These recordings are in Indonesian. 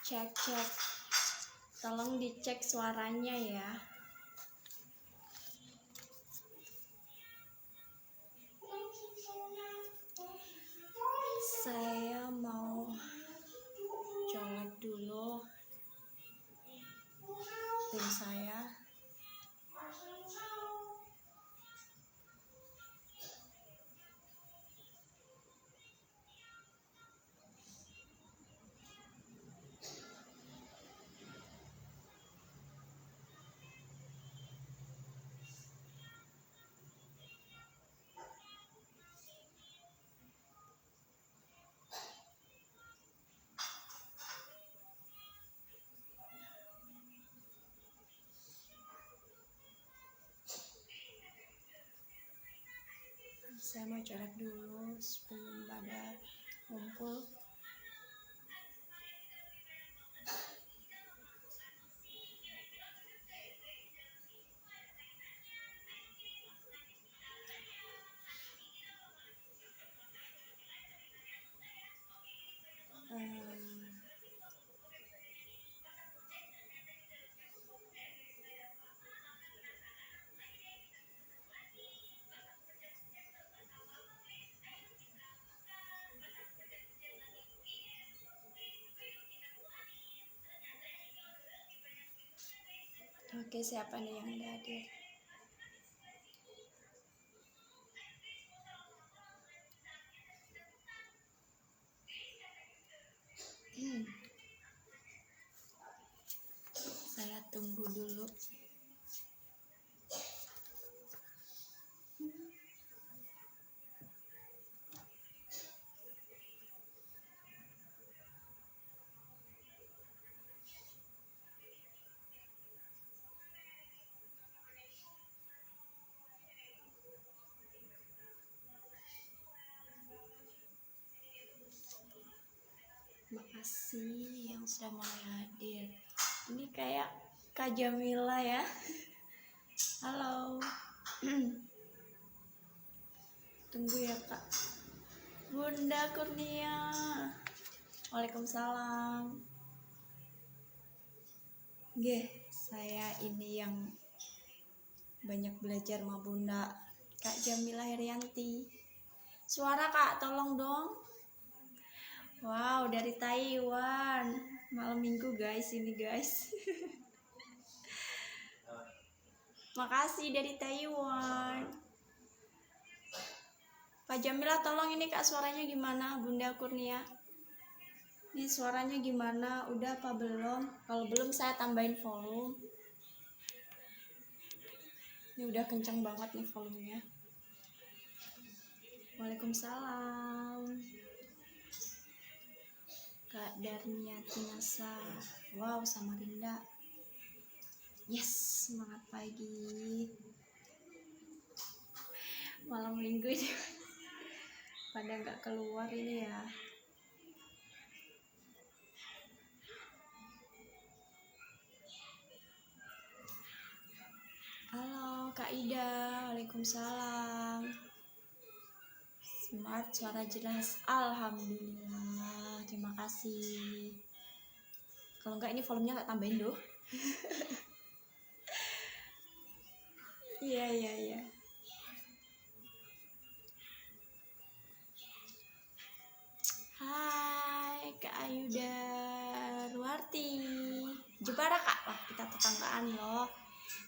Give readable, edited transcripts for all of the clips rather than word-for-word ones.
Cek. Tolong dicek suaranya ya. Saya mau colek dulu tim saya. Saya mau colek dulu sebelum pada ngumpul. Oke, siapa nih yang udah hadir? Saya tunggu dulu. Makasih yang sudah mulai hadir. Ini kayak Kak Jamila ya. Halo. Tunggu ya Kak. Bunda Kurnia. Waalaikumsalam. Saya ini yang banyak belajar sama Bunda Kak Jamila Herianti. Suara Kak, tolong dong. Wow, dari Taiwan. Malam minggu guys, ini guys. Makasih dari Taiwan. Kak Jamila tolong ini Kak suaranya gimana? Bunda Kurnia. Ini suaranya gimana? Udah apa belum? Kalau belum saya tambahin volume. Ini udah kencang banget nih volumenya. Waalaikumsalam. Kak Darnia Tinasa. Wow, Samarinda. Yes, semangat pagi. Malam minggu ini pada nggak keluar ini ya. Halo Kak Ida. Waalaikumsalam. Smart, suara jelas. Alhamdulillah. Terima kasih. Kalau enggak ini volumenya tak tambahin doh. Iya. Hai Kak Ayuda Ruarti. Jepara Kak. Wah, kita tetanggaan loh.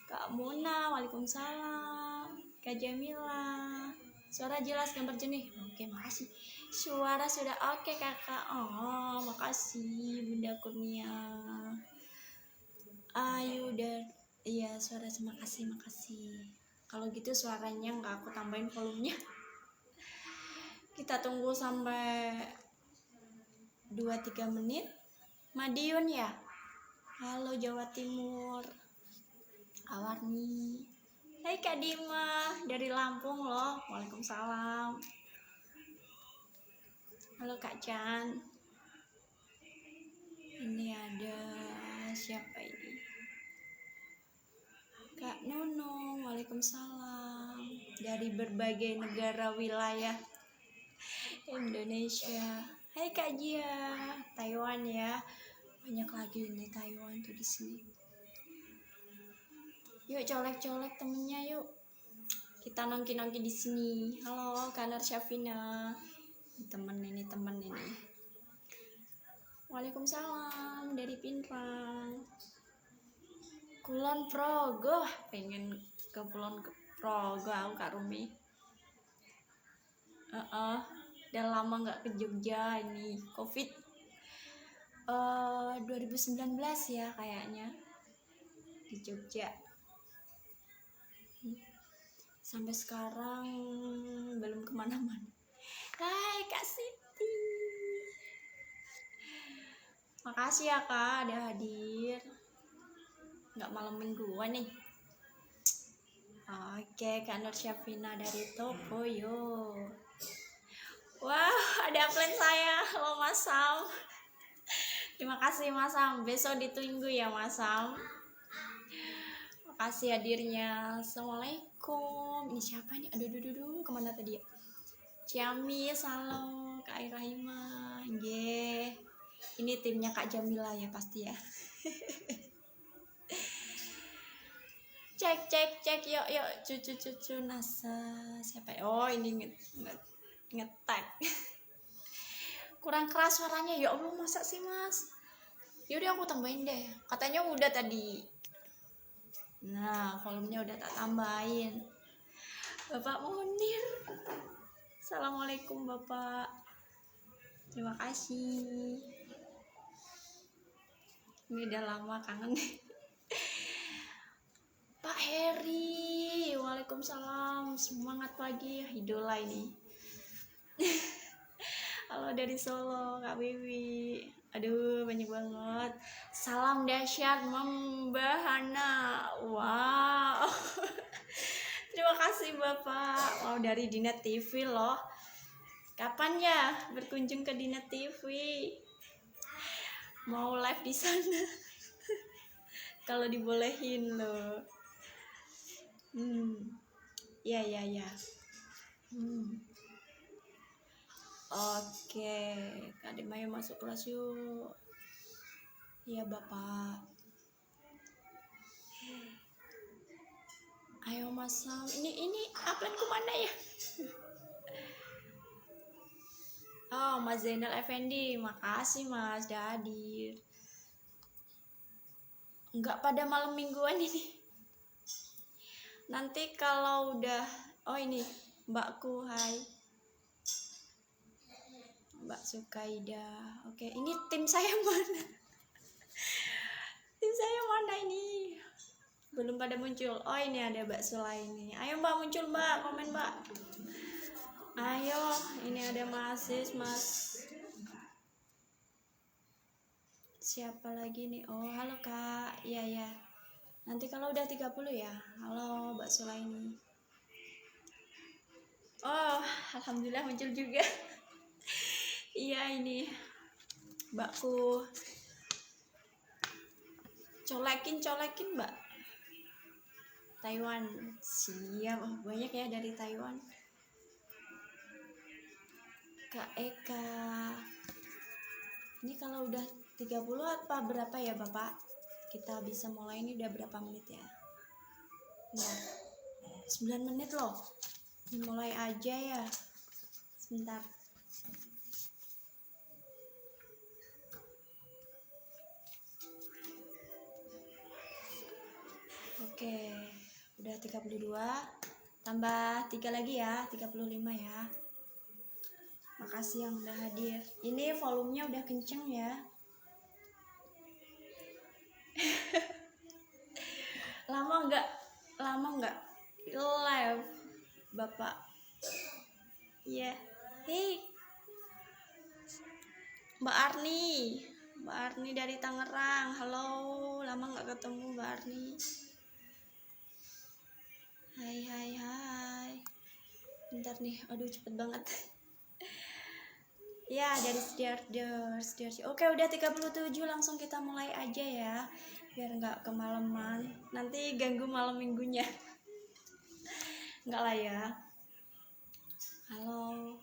Kak Muna, waalaikumsalam. Kak Jamila. Suara jelas, gambar jernih. Oke, makasih. Suara sudah oke Kakak. Oh, makasih Bunda Kurnia. Ayuda. Iya, suara makasih. Kalau gitu suaranya nggak aku tambahin volumenya. Kita tunggu sampai 2-3 menit. Madiun ya. Halo Jawa Timur. Awarni. Hai Kak Dima dari Lampung loh. Waalaikumsalam. Halo Kak Chan. Ini ada siapa ini? Kak Nunung. Waalaikumsalam. Dari berbagai negara wilayah Indonesia. Hai Kak Jia, Taiwan ya. Banyak lagi nih Taiwan tuh di sini. Yuk colek-colek temennya yuk. Kita nongki-nongki di sini. Halo, Kanar Syafina. Temen ini. Waalaikumsalam dari Pinrang. Kulon Progo, pengen ke Kulon Progo aku Kak Rumi. Udah lama nggak ke Jogja ini. Covid 2019 ya kayaknya di Jogja. Sampai sekarang belum kemana-mana. Hai Kak Siti, makasih ya Kak udah hadir. Nggak malam mingguan nih. Oke, Kak Nur Syafina dari Tokoyo. Wah, ada plan saya. Halo Mas Sam. Terima kasih Mas Sam. Besok ditunggu ya Mas Sam. Makasih hadirnya. Assalamualaikum. Ini siapa nih? Aduh, kemana tadi ya? Ciami, salam Kak Irahima. Nggih. Ini timnya Kak Jamila ya pasti ya. Cek yuk cucu Nasa siapa ya? Oh ini ngetek. Kurang keras suaranya ya Allah, masa sih Mas? Yaudah aku tambahin deh, katanya udah tadi. Nah volumenya udah tak tambahin. Bapak Munir, assalamualaikum Bapak, terima kasih. Ini udah lama kangen. Pak Heri, waalaikumsalam, semangat pagi, idola ini. Halo dari Solo, Kak Wiwi. Aduh, banyak banget. Salam dahsyat Mbak Hana. Wow. Terima kasih Bapak. Wow, dari Dinet TV loh. Kapan ya berkunjung ke Dinet TV? Mau live di sana. Kalau dibolehin loh. Ya. Oke, Kak Dema yuk masuk kelas yuk. Iya Bapak. Ayo Mas Sam. Ini uploadku mana ya? Oh, Mas Zainal Effendi, makasih Mas udah hadir. Enggak pada malam mingguan ini. Nanti kalau udah, oh ini Mbakku, hai Mbak Sukaida. Oke, ini tim saya mana? Tim saya mana ini? Belum pada muncul. Oh ini ada Mbak Sulaini. Ayo Mbak muncul Mbak, komen Mbak. Ayo, ini ada Mas. Siapa lagi nih? Oh halo Kak, iya. Nanti kalau udah 30 ya. Halo Mbak Sulaini. Oh, alhamdulillah muncul juga. Iya ini Mbakku. Colekin Mbak. Taiwan. Siap, oh, banyak ya dari Taiwan. Kak Eka. Ini kalau udah 30 apa berapa ya Bapak? Kita bisa mulai, ini udah berapa menit ya? Nah, 9 menit loh. Mulai aja ya. Sebentar. Oke, udah 32. Tambah 3 lagi ya, 35 ya. Makasih yang udah hadir. Ini volumenya udah kenceng ya. Lama nggak live Bapak. Iya. Hey Mbak Arni dari Tangerang. Halo, lama nggak ketemu Mbak Arni. Hai. Bentar nih, aduh cepet banget. Ya, dari Sediarders. Oke, udah 37, langsung kita mulai aja ya. Biar nggak kemalaman. Nanti ganggu malam minggunya. Enggak lah ya. Halo.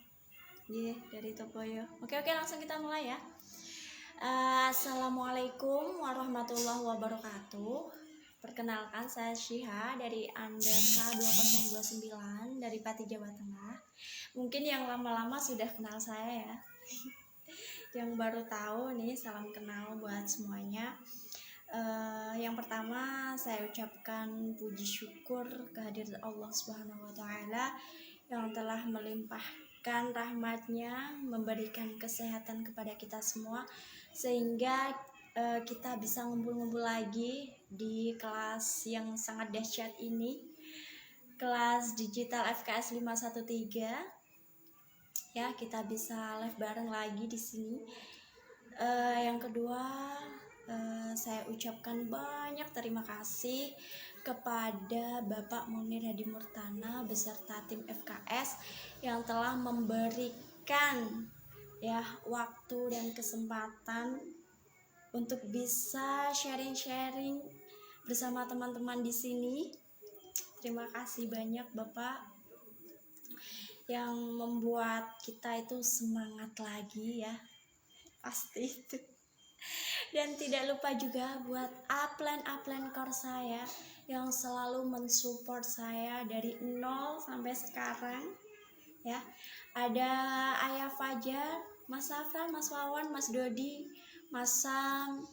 Dari Tokoyo. Oke, langsung kita mulai ya. Assalamualaikum warahmatullahi wabarakatuh. Perkenalkan, saya Syiha dari Underka 2029 dari Pati, Jawa Tengah. Mungkin yang lama-lama sudah kenal saya ya. Yang baru tahu nih, salam kenal buat semuanya. Yang pertama saya ucapkan puji syukur kehadirat Allah Subhanahu wa Ta'ala yang telah melimpahkan rahmatnya, memberikan kesehatan kepada kita semua, sehingga kita bisa ngumpul-ngumpul lagi di kelas yang sangat dahsyat ini, kelas digital FKS 513. Ya, kita bisa live bareng lagi di sini. Yang kedua, saya ucapkan banyak terima kasih kepada Bapak Munir Hadi Murtana beserta tim FKS yang telah memberikan ya waktu dan kesempatan untuk bisa sharing-sharing bersama teman-teman di sini. Terima kasih banyak Bapak yang membuat kita itu semangat lagi ya, pasti itu. Dan tidak lupa juga buat upline core saya yang selalu mensupport saya dari nol sampai sekarang ya. Ada Ayah Fajar, Mas Safran, Mas Wawan, Mas Dodi, Mas Sam,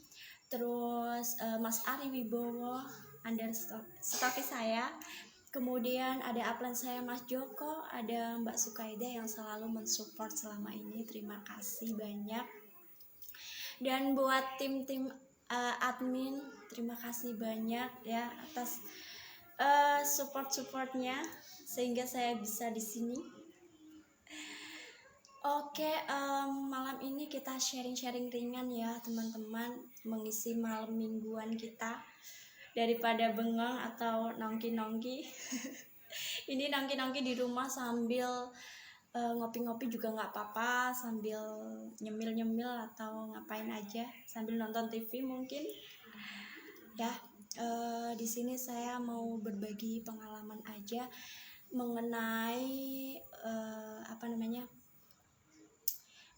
terus Mas Ari Wibowo understoki saya. Kemudian ada upline saya Mas Joko, ada Mbak Sukaida yang selalu mensupport selama ini. Terima kasih banyak. Dan buat tim-tim admin, terima kasih banyak ya atas support-supportnya sehingga saya bisa di sini. Oke, malam ini kita sharing-sharing ringan ya teman-teman, mengisi malam mingguan kita daripada bengong atau nongki-nongki. Ini nongki-nongki di rumah sambil ngopi-ngopi juga nggak apa-apa, sambil nyemil-nyemil atau ngapain aja, sambil nonton TV mungkin ya. Di sini saya mau berbagi pengalaman aja mengenai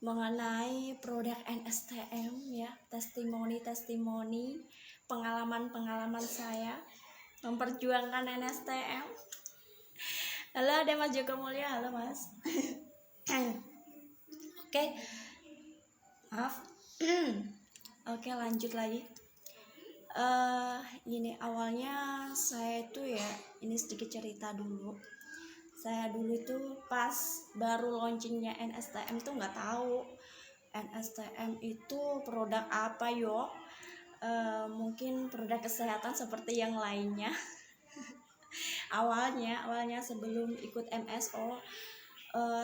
mengenai produk NSTM ya, testimoni pengalaman saya memperjuangkan NSTM. Halo, ada Mas Joko Mulya. Halo Mas. Oke, maaf. Oke, lanjut lagi. Gini, awalnya saya itu ya, ini sedikit cerita dulu. Saya dulu itu pas baru launchingnya NSTM tuh nggak tahu NSTM itu produk apa yo. Mungkin produk kesehatan seperti yang lainnya. awalnya sebelum ikut MSO,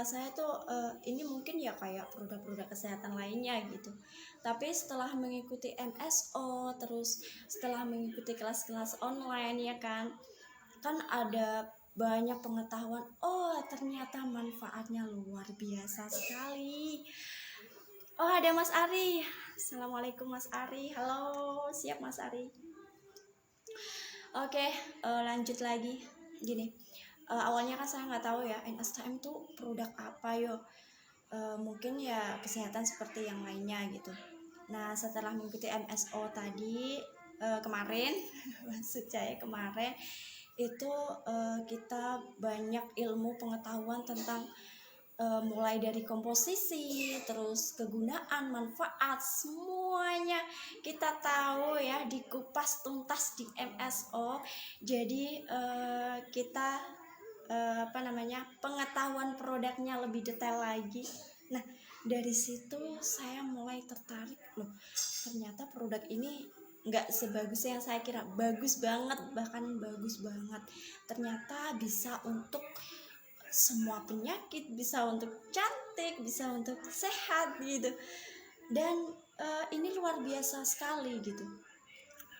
saya tuh ini mungkin ya kayak produk-produk kesehatan lainnya gitu. Tapi setelah mengikuti MSO, terus setelah mengikuti kelas-kelas online ya kan ada banyak pengetahuan. Oh, ternyata manfaatnya luar biasa sekali. Oh, ada Mas Ari. Assalamualaikum Mas Ari. Halo, siap Mas Ari. Oke, lanjut lagi. Gini, awalnya kan saya nggak tahu ya NSTM tuh produk apa yo. Mungkin ya kesehatan seperti yang lainnya gitu. Nah, setelah mengikuti MSO tadi kemarin, maksud saya kemarin itu kita banyak ilmu pengetahuan tentang mulai dari komposisi, terus kegunaan, manfaat, semuanya kita tahu ya, dikupas tuntas di MSO. Jadi kita pengetahuan produknya lebih detail lagi. Nah, dari situ saya mulai tertarik, loh ternyata produk ini nggak sebagus yang saya kira, bagus banget, bahkan bagus banget. Ternyata bisa untuk semua penyakit, bisa untuk cantik, bisa untuk sehat gitu. Dan ini luar biasa sekali gitu.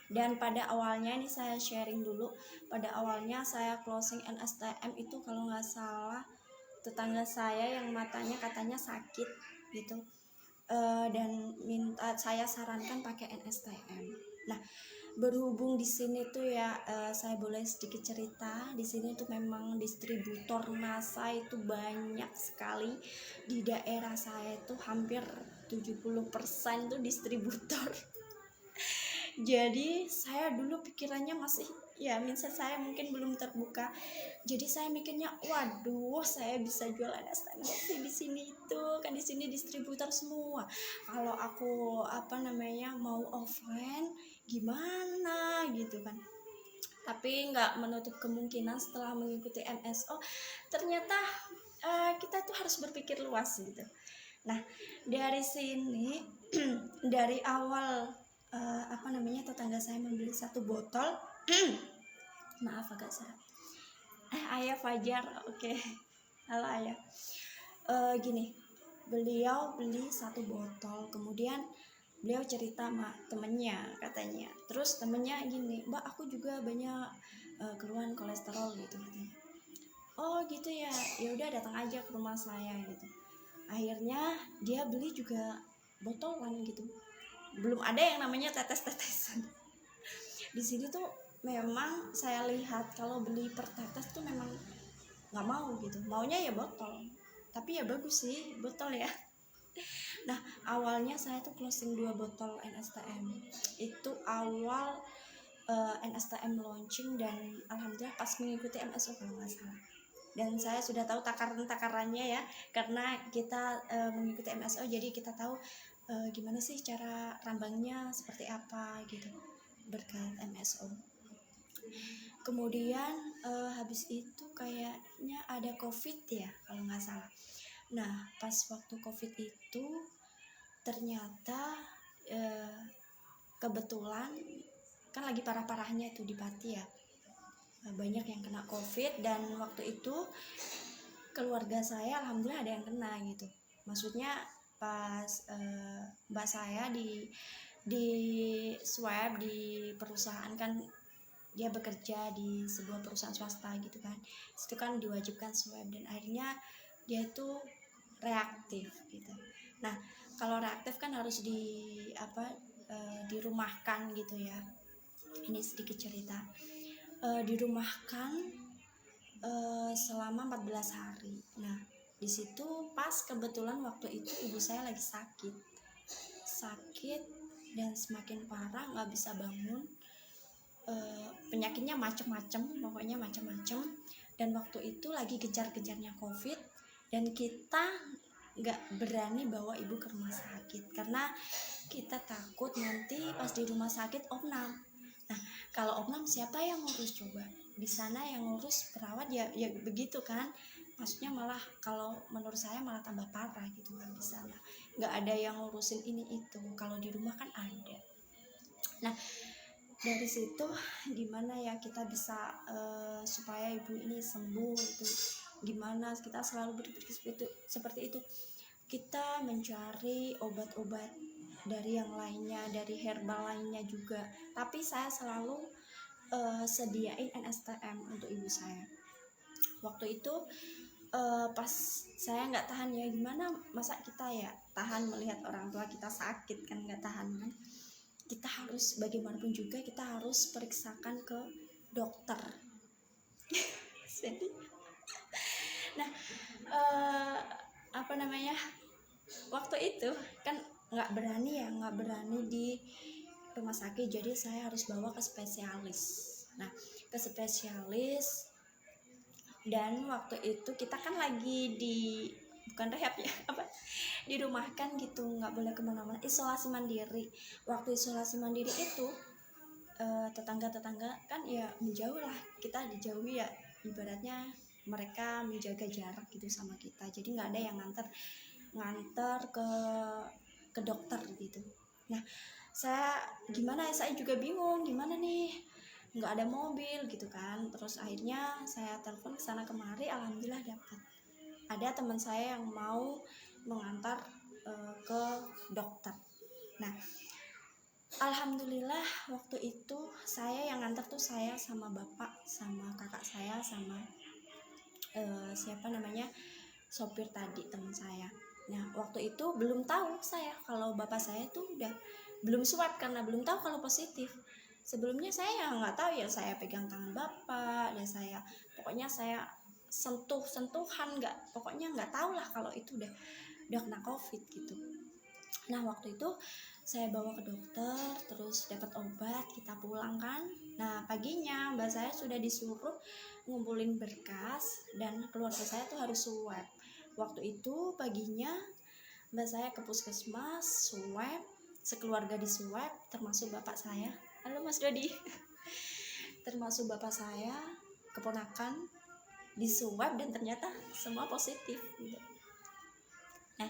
Dan pada awalnya ini saya sharing dulu, pada awalnya saya closing NSTM itu kalau nggak salah tetangga saya yang matanya katanya sakit gitu, dan saya sarankan pakai NSTM. Nah, berhubung di sini tuh ya, saya boleh sedikit cerita. Di sini tuh memang distributor NASA itu banyak sekali di daerah saya, itu hampir 70% tuh distributor. Jadi saya dulu pikirannya masih ya mindset saya mungkin belum terbuka. Jadi saya mikirnya, waduh, saya bisa jual NSTM sih di sini itu kan, di sini distributor semua. Kalau aku mau offline gimana gitu kan. Tapi nggak menutup kemungkinan setelah mengikuti MSO ternyata kita tuh harus berpikir luas gitu. Nah, dari sini dari awal tetangga saya membeli 1 botol. Maaf agak serak. Ayah Fajar, oke. Halo ayah. Gini, beliau beli 1 botol, kemudian beliau cerita sama temennya katanya. Terus temennya gini, Mbak aku juga banyak keluhan kolesterol gitu katanya. Oh gitu ya, ya udah datang aja ke rumah saya gitu. Akhirnya dia beli juga botolan gitu. Belum ada yang namanya tetes-tetesan. Di sini tuh memang saya lihat kalau beli per tetes tuh memang nggak mau gitu, maunya ya botol. Tapi ya bagus sih botol ya. Nah awalnya saya tuh closing 2 botol NSTM. Itu awal NSTM launching dan alhamdulillah pas mengikuti MSO kalau nggak salah. Dan saya sudah tahu takaran-takarannya ya, karena kita mengikuti MSO jadi kita tahu gimana sih cara rambangnya seperti apa gitu berkat MSO. Kemudian habis itu kayaknya ada COVID ya kalau nggak salah. Nah pas waktu COVID itu ternyata kebetulan kan lagi parah-parahnya itu di Pati ya, banyak yang kena COVID. Dan waktu itu keluarga saya alhamdulillah ada yang kena gitu. Maksudnya pas mbak saya di swab di perusahaan kan, dia bekerja di sebuah perusahaan swasta gitu kan, itu kan diwajibkan swab dan akhirnya dia itu reaktif gitu. Nah kalau reaktif kan harus dirumahkan gitu ya. Ini sedikit cerita, dirumahkan selama 14 hari. Nah di situ pas kebetulan waktu itu ibu saya lagi sakit dan semakin parah, nggak bisa bangun. Penyakitnya macem-macem, pokoknya macem-macem. Dan waktu itu lagi kejar-kejarnya COVID dan kita nggak berani bawa ibu ke rumah sakit karena kita takut nanti pas di rumah sakit opnam. Nah kalau opnam siapa yang ngurus coba? Di sana yang ngurus perawat ya begitu kan. Maksudnya malah kalau menurut saya malah tambah parah gitu kan, di sana nggak ada yang ngurusin ini itu. Kalau di rumah kan ada. Nah dari situ gimana ya kita bisa supaya ibu ini sembuh itu gimana, kita selalu berpikir seperti itu. Kita mencari obat-obat dari yang lainnya, dari herbal lainnya juga, tapi saya selalu sediain NSTM untuk ibu saya. Waktu itu pas saya nggak tahan ya, gimana masa kita ya tahan melihat orang tua kita sakit kan, nggak tahan kan. Kita harus bagaimanapun juga kita harus periksakan ke dokter. Jadi nah waktu itu kan nggak berani di rumah sakit, jadi saya harus bawa ke spesialis. Nah ke spesialis, dan waktu itu kita kan lagi bukan rehab ya, dirumahkan gitu, nggak boleh kemana-mana, isolasi mandiri. Waktu isolasi mandiri itu tetangga-tetangga kan ya menjauh lah, kita dijauhi ya, ibaratnya mereka menjaga jarak gitu sama kita, jadi nggak ada yang nganter ke dokter gitu. Nah saya juga bingung gimana nih, nggak ada mobil gitu kan. Terus akhirnya saya telepon kesana kemari, alhamdulillah ada teman saya yang mau mengantar ke dokter. Nah alhamdulillah waktu itu saya yang nganter tuh, saya sama bapak sama kakak saya sama sopir tadi, teman saya. Nah waktu itu belum tahu saya kalau bapak saya tuh udah belum swab karena belum tahu kalau positif. Sebelumnya saya nggak tahu ya, saya pegang tangan bapak dan saya sentuhan, pokoknya nggak tahu lah kalau itu udah kena COVID gitu. Nah waktu itu saya bawa ke dokter, terus dapat obat, kita pulang kan. Nah paginya mbak saya sudah disuruh ngumpulin berkas dan keluarga saya tuh harus swab. Waktu itu paginya mbak saya ke puskesmas, swab, sekeluarga di swab, termasuk bapak saya. Halo Mas Dodi. Termasuk bapak saya, keponakan, di swab dan ternyata semua positif gitu. Nah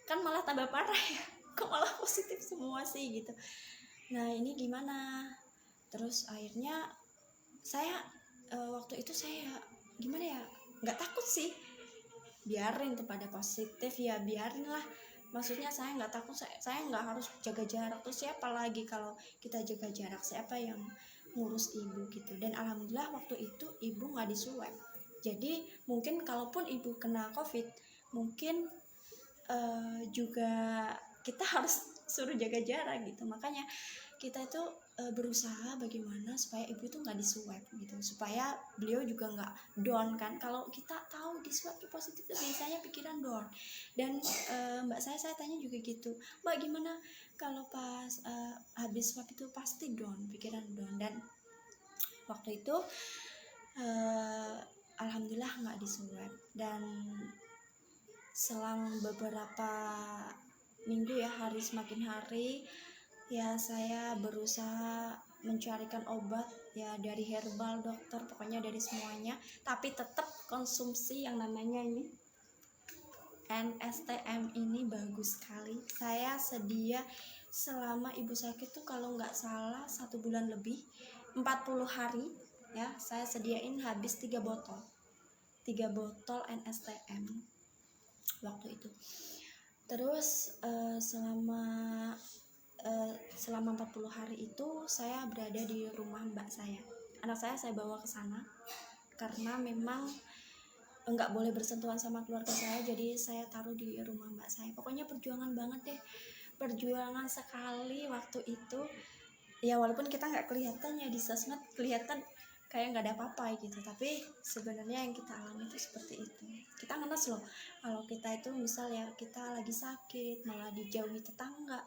kan malah tambah parah ya, kok malah positif semua sih gitu. Nah ini gimana, terus akhirnya saya waktu itu saya gimana ya, nggak takut sih, biarin tuh pada positif ya, biarin lah, maksudnya saya nggak takut, saya nggak harus jaga jarak, terus siapa lagi kalau kita jaga jarak, siapa yang ngurus ibu gitu. Dan alhamdulillah waktu itu ibu nggak diswab, jadi mungkin kalaupun ibu kena covid mungkin juga kita harus suruh jaga jarak gitu. Makanya kita itu berusaha bagaimana supaya ibu itu nggak diswab gitu, supaya beliau juga nggak down kan. Kalau kita tahu diswab positif itu biasanya pikiran down. Dan mbak saya tanya juga gitu, mbak gimana kalau pas habis swab itu pasti down, pikiran down. Dan waktu itu alhamdulillah nggak diswab. Dan selang beberapa minggu ya, hari semakin hari ya, saya berusaha mencarikan obat ya, dari herbal, dokter, pokoknya dari semuanya, tapi tetap konsumsi yang namanya ini NSTM ini bagus sekali. Saya sedia selama ibu sakit tuh kalau nggak salah 1 bulan lebih, 40 hari ya, saya sediain habis 3 botol NSTM waktu itu. Terus selama 40 hari itu saya berada di rumah mbak saya. Anak saya bawa ke sana karena memang enggak boleh bersentuhan sama keluarga saya, jadi saya taruh di rumah mbak saya. Pokoknya perjuangan banget deh, perjuangan sekali waktu itu ya, walaupun kita nggak kelihatannya di sosmed, kelihatan kayak nggak ada apa-apa gitu, tapi sebenarnya yang kita alami itu seperti itu. Kita ngenes loh kalau kita itu misal ya, kita lagi sakit malah dijauhi tetangga,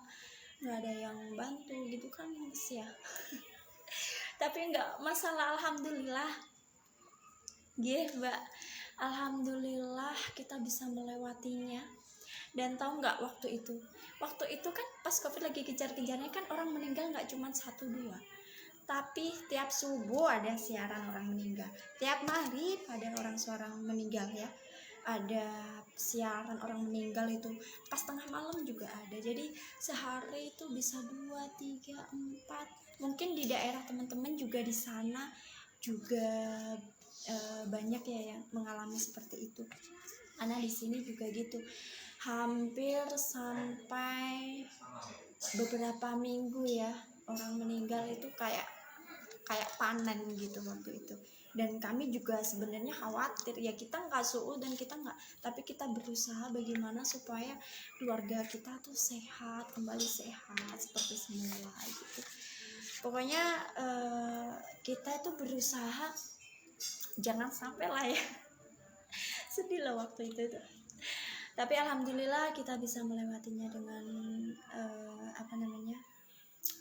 nggak ada yang bantu gitu kan, ngenes ya. Tapi nggak masalah, alhamdulillah mbak, alhamdulillah kita bisa melewatinya. Dan tahu nggak, waktu itu kan pas covid lagi kejar-kejarnya kan, orang meninggal nggak cuma 1-2, tapi tiap subuh ada siaran orang meninggal, tiap maghrib ada seorang meninggal ya, ada siaran orang meninggal itu pas tengah malam juga ada. Jadi sehari itu bisa 2, 3, 4. Mungkin di daerah teman-teman juga di sana juga banyak ya yang mengalami seperti itu. Karena di sini juga gitu, hampir sampai beberapa minggu ya, orang meninggal itu kayak panen gitu waktu itu. Dan kami juga sebenarnya khawatir ya, kita nggak suudon, kita nggak, tapi kita berusaha bagaimana supaya keluarga kita tuh sehat, kembali sehat seperti semula gitu. Pokoknya kita itu berusaha jangan sampai lah ya. Sedih lah waktu itu. Tapi alhamdulillah kita bisa melewatinya dengan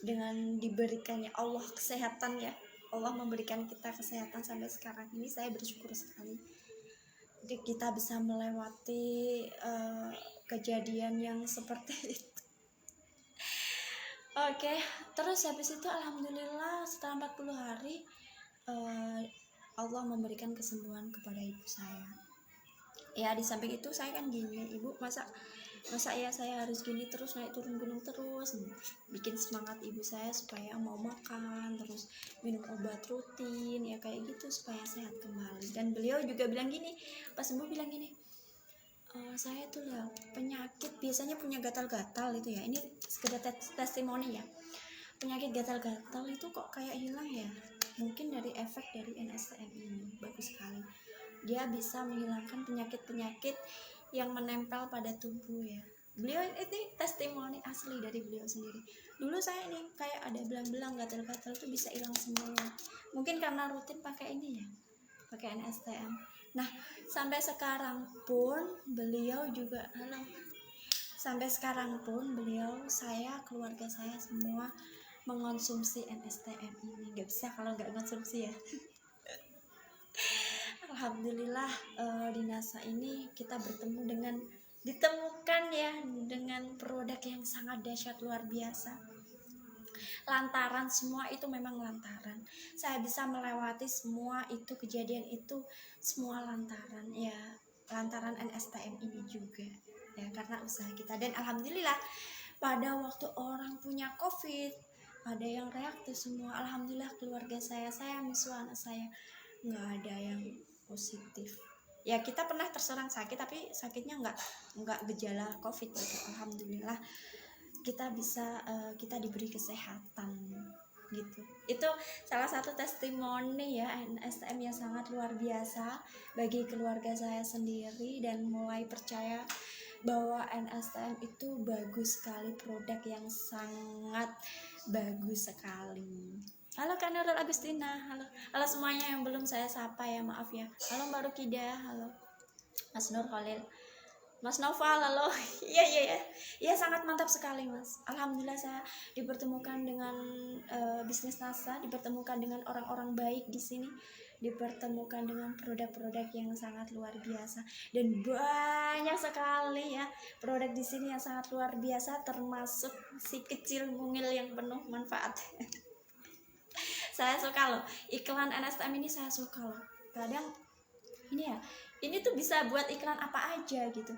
dengan diberikannya Allah kesehatan ya. Allah memberikan kita kesehatan sampai sekarang ini, saya bersyukur sekali. Jadi kita bisa melewati kejadian yang seperti itu. Oke, terus habis itu alhamdulillah setelah 40 hari Allah memberikan kesembuhan kepada ibu saya. Ya di samping itu saya kan gini, ibu masa ya saya harus gini terus, naik turun gunung terus, bikin semangat ibu saya supaya mau makan, terus minum obat rutin ya kayak gitu supaya sehat kembali. Dan beliau juga bilang gini, pas sembuh bilang gini, saya tuh lah penyakit biasanya punya gatal-gatal itu ya, ini sekedar testimoni ya, penyakit gatal-gatal itu kok kayak hilang ya, mungkin dari efek dari NSTM ini. Bagus sekali, dia bisa menghilangkan penyakit-penyakit yang menempel pada tubuh ya. Beliau ini testimoni asli dari beliau sendiri. Dulu saya ini kayak ada belang-belang, gatal-gatal itu bisa hilang semuanya, mungkin karena rutin pakai ini ya, pakai NSTM. Nah sampai sekarang pun beliau juga Sampai sekarang pun saya, keluarga saya semua mengonsumsi NSTM ini. Nggak bisa kalau nggak konsumsi ya. Alhamdulillah di NASA ini kita ditemukan ya dengan produk yang sangat dahsyat luar biasa. Lantaran semua itu memang lantaran saya bisa melewati semua itu kejadian itu semua lantaran NSTM ini juga ya, karena usaha kita. Dan alhamdulillah pada waktu orang punya COVID ada yang reaktif semua. Alhamdulillah keluarga saya miswa anak saya nggak ada yang positif ya. Kita pernah terserang sakit tapi sakitnya nggak gejala COVID gitu. Alhamdulillah kita diberi kesehatan gitu. Itu salah satu testimoni ya NSTM yang sangat luar biasa bagi keluarga saya sendiri, dan mulai percaya bahwa NSTM itu bagus sekali, produk yang sangat bagus sekali. Halo Kak Nurul Agustina, halo semuanya yang belum saya sapa ya, maaf ya. Halo Mbak Rukida, halo Mas Nur Khalil, Mas Noval, halo. Iya sangat mantap sekali Mas. Alhamdulillah saya dipertemukan dengan bisnis NASA, dipertemukan dengan orang-orang baik di sini, dipertemukan dengan produk-produk yang sangat luar biasa, dan banyak sekali ya produk di sini yang sangat luar biasa, termasuk si kecil mungil yang penuh manfaat. Saya suka loh iklan NSTM ini, saya suka loh. Kadang ini tuh bisa buat iklan apa aja gitu,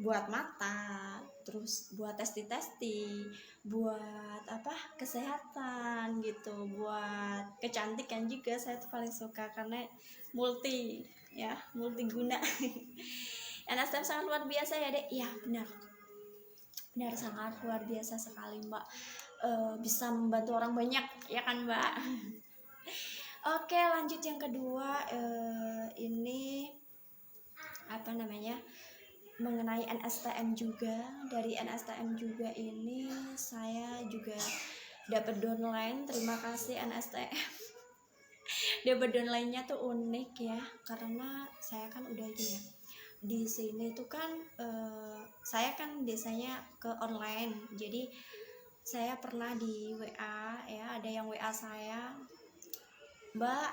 buat mata, terus buat testi, buat kesehatan gitu, buat kecantikan juga. Saya tuh paling suka karena multi guna. NSTM sangat luar biasa ya Dek. Iya benar sangat luar biasa sekali Mbak. Bisa membantu orang banyak ya kan Mbak. Oke, lanjut yang kedua, ini mengenai NSTM juga. Dari NSTM juga ini saya juga dapat downline. Terima kasih NSTM. Dapat downline-nya tuh unik ya, karena saya kan udah ya di sini tuh kan saya kan biasanya ke online. Jadi saya pernah di WA ya, ada yang WA saya, Mbak,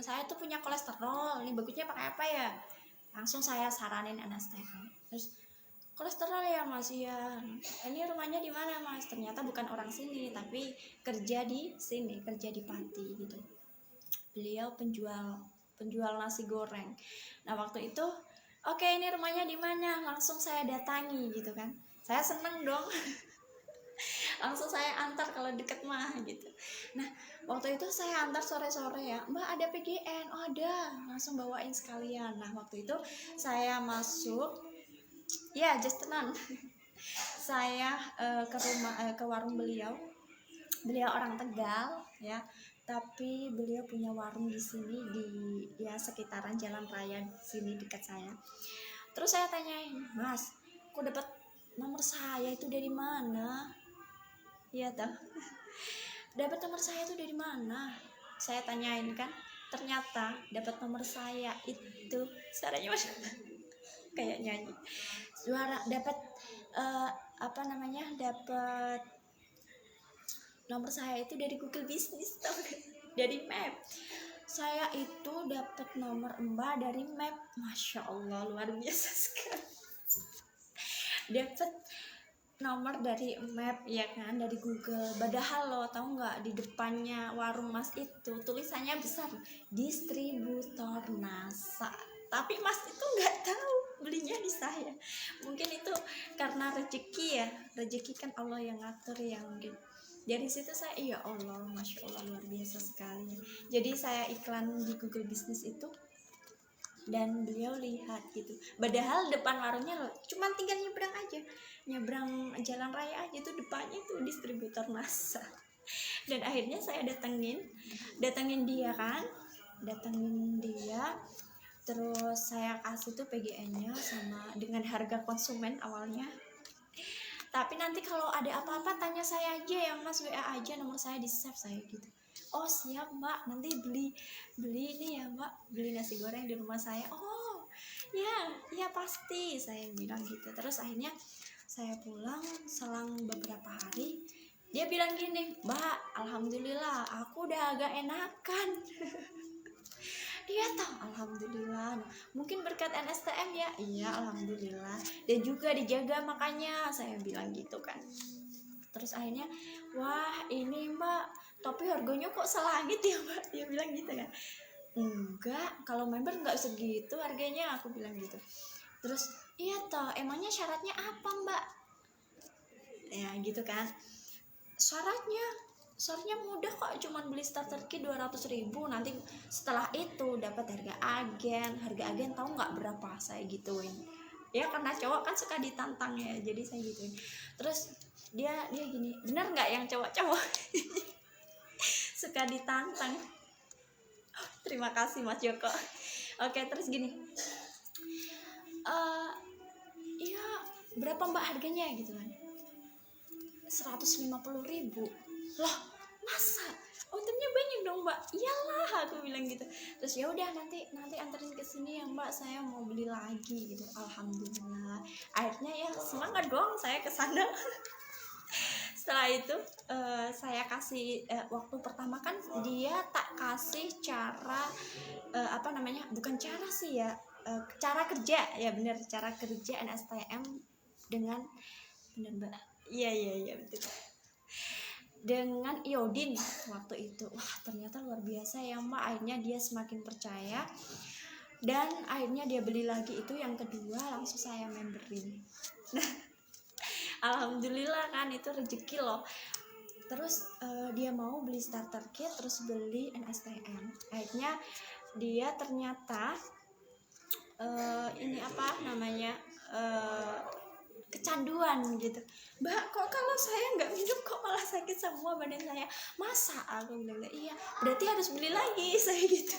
saya tuh punya kolesterol, ini bagusnya pakai apa ya? Langsung saya saranin NSTM. Terus kolesterol ya Mas, ya ini rumahnya di mana Mas? Ternyata bukan orang sini tapi kerja di sini, kerja di Pati gitu. Beliau penjual nasi goreng. Nah waktu itu oke, ini rumahnya di mana? Langsung saya datangi gitu kan. Saya seneng dong. Langsung saya antar kalau deket mah gitu. Nah waktu itu saya antar sore-sore ya, Mbak ada PGN? Oh ada, langsung bawain sekalian. Nah waktu itu saya masuk ya just tenan. Saya ke warung beliau orang Tegal ya, tapi beliau punya warung di sini di sekitaran jalan raya sini dekat saya. Terus saya tanyain, Mas, kok dapat nomor saya itu dari mana? Iya toh. Dapat nomor saya itu dari mana? Saya tanyain kan. Ternyata dapat nomor saya itu suaranya Mas kayak nyanyi. Dapat dapat nomor saya itu dari Google Business toh. Dari Map. Saya itu dapat nomor Mbak dari Map. Masya Allah, luar biasa sekali. Dapat nomor dari Map ya kan, dari Google. Padahal lo tahu nggak, di depannya warung Mas itu tulisannya besar, distributor NASA. Tapi Mas itu nggak tahu belinya di saya. Mungkin itu karena rezeki kan Allah yang ngatur ya mungkin. Dari situ saya, ya Allah, Masya Allah, luar biasa sekali. Jadi saya iklan di Google Business itu, dan beliau lihat gitu. Padahal depan warungnya cuma tinggal nyebrang jalan raya aja tuh, depannya tuh distributor NASA. Dan akhirnya saya datengin dia, terus saya kasih tuh PGN-nya sama dengan harga konsumen awalnya. Tapi nanti kalau ada apa-apa tanya saya aja ya Mas, WA aja, nomor saya di save saya gitu. Oh siap Mbak, nanti beli ini ya Mbak, beli nasi goreng di rumah saya. Oh ya pasti, saya bilang gitu. Terus akhirnya saya pulang selang beberapa hari, dia bilang gini, Mbak, alhamdulillah aku udah agak enakan. Dia tahu, alhamdulillah. Nah, mungkin berkat NSTM ya. Iya, alhamdulillah. Dan juga dijaga makanya, saya bilang gitu kan. Terus akhirnya, wah ini Mbak, tapi harganya kok selangit ya Mbak, dia bilang gitu kan. Enggak, kalau member enggak segitu harganya, aku bilang gitu. Terus, iya toh, emangnya syaratnya apa Mbak? Ya gitu kan. Syaratnya mudah kok, cuman beli starter kit 200.000, nanti setelah itu dapat harga agen tahu nggak berapa, saya gituin ya, karena cowok kan suka ditantang ya, jadi saya gituin. Terus dia gini, bener nggak yang cowok-cowok suka ditantang. Terima kasih Mas Joko. Oke, terus gini, iya berapa Mbak harganya gitu kan, 150.000. Loh, masa? Untungnya banyak dong Mbak. Iyalah, aku bilang gitu. Terus ya udah, nanti anterin ke sini ya Mbak, saya mau beli lagi gitu. Alhamdulillah. Akhirnya ya semangat dong saya ke sana. Setelah itu saya kasih waktu pertama kan dia tak kasih cara bukan cara sih ya, cara kerja ya, bener, cara kerja NSTM dengan bener Mbak. Iya betul. Dengan iodin waktu itu. Wah, ternyata luar biasa ya Mbak. Akhirnya dia semakin percaya, dan akhirnya dia beli lagi itu yang kedua, langsung saya memberin. Nah, alhamdulillah kan, itu rezeki loh. Terus dia mau beli starter kit, terus beli NSTM. Akhirnya dia ternyata kecanduan gitu. Mbak, kok kalau saya nggak minum kok malah sakit semua badan saya? Masa? Aku bilang, iya, berarti harus beli lagi. Saya gitu.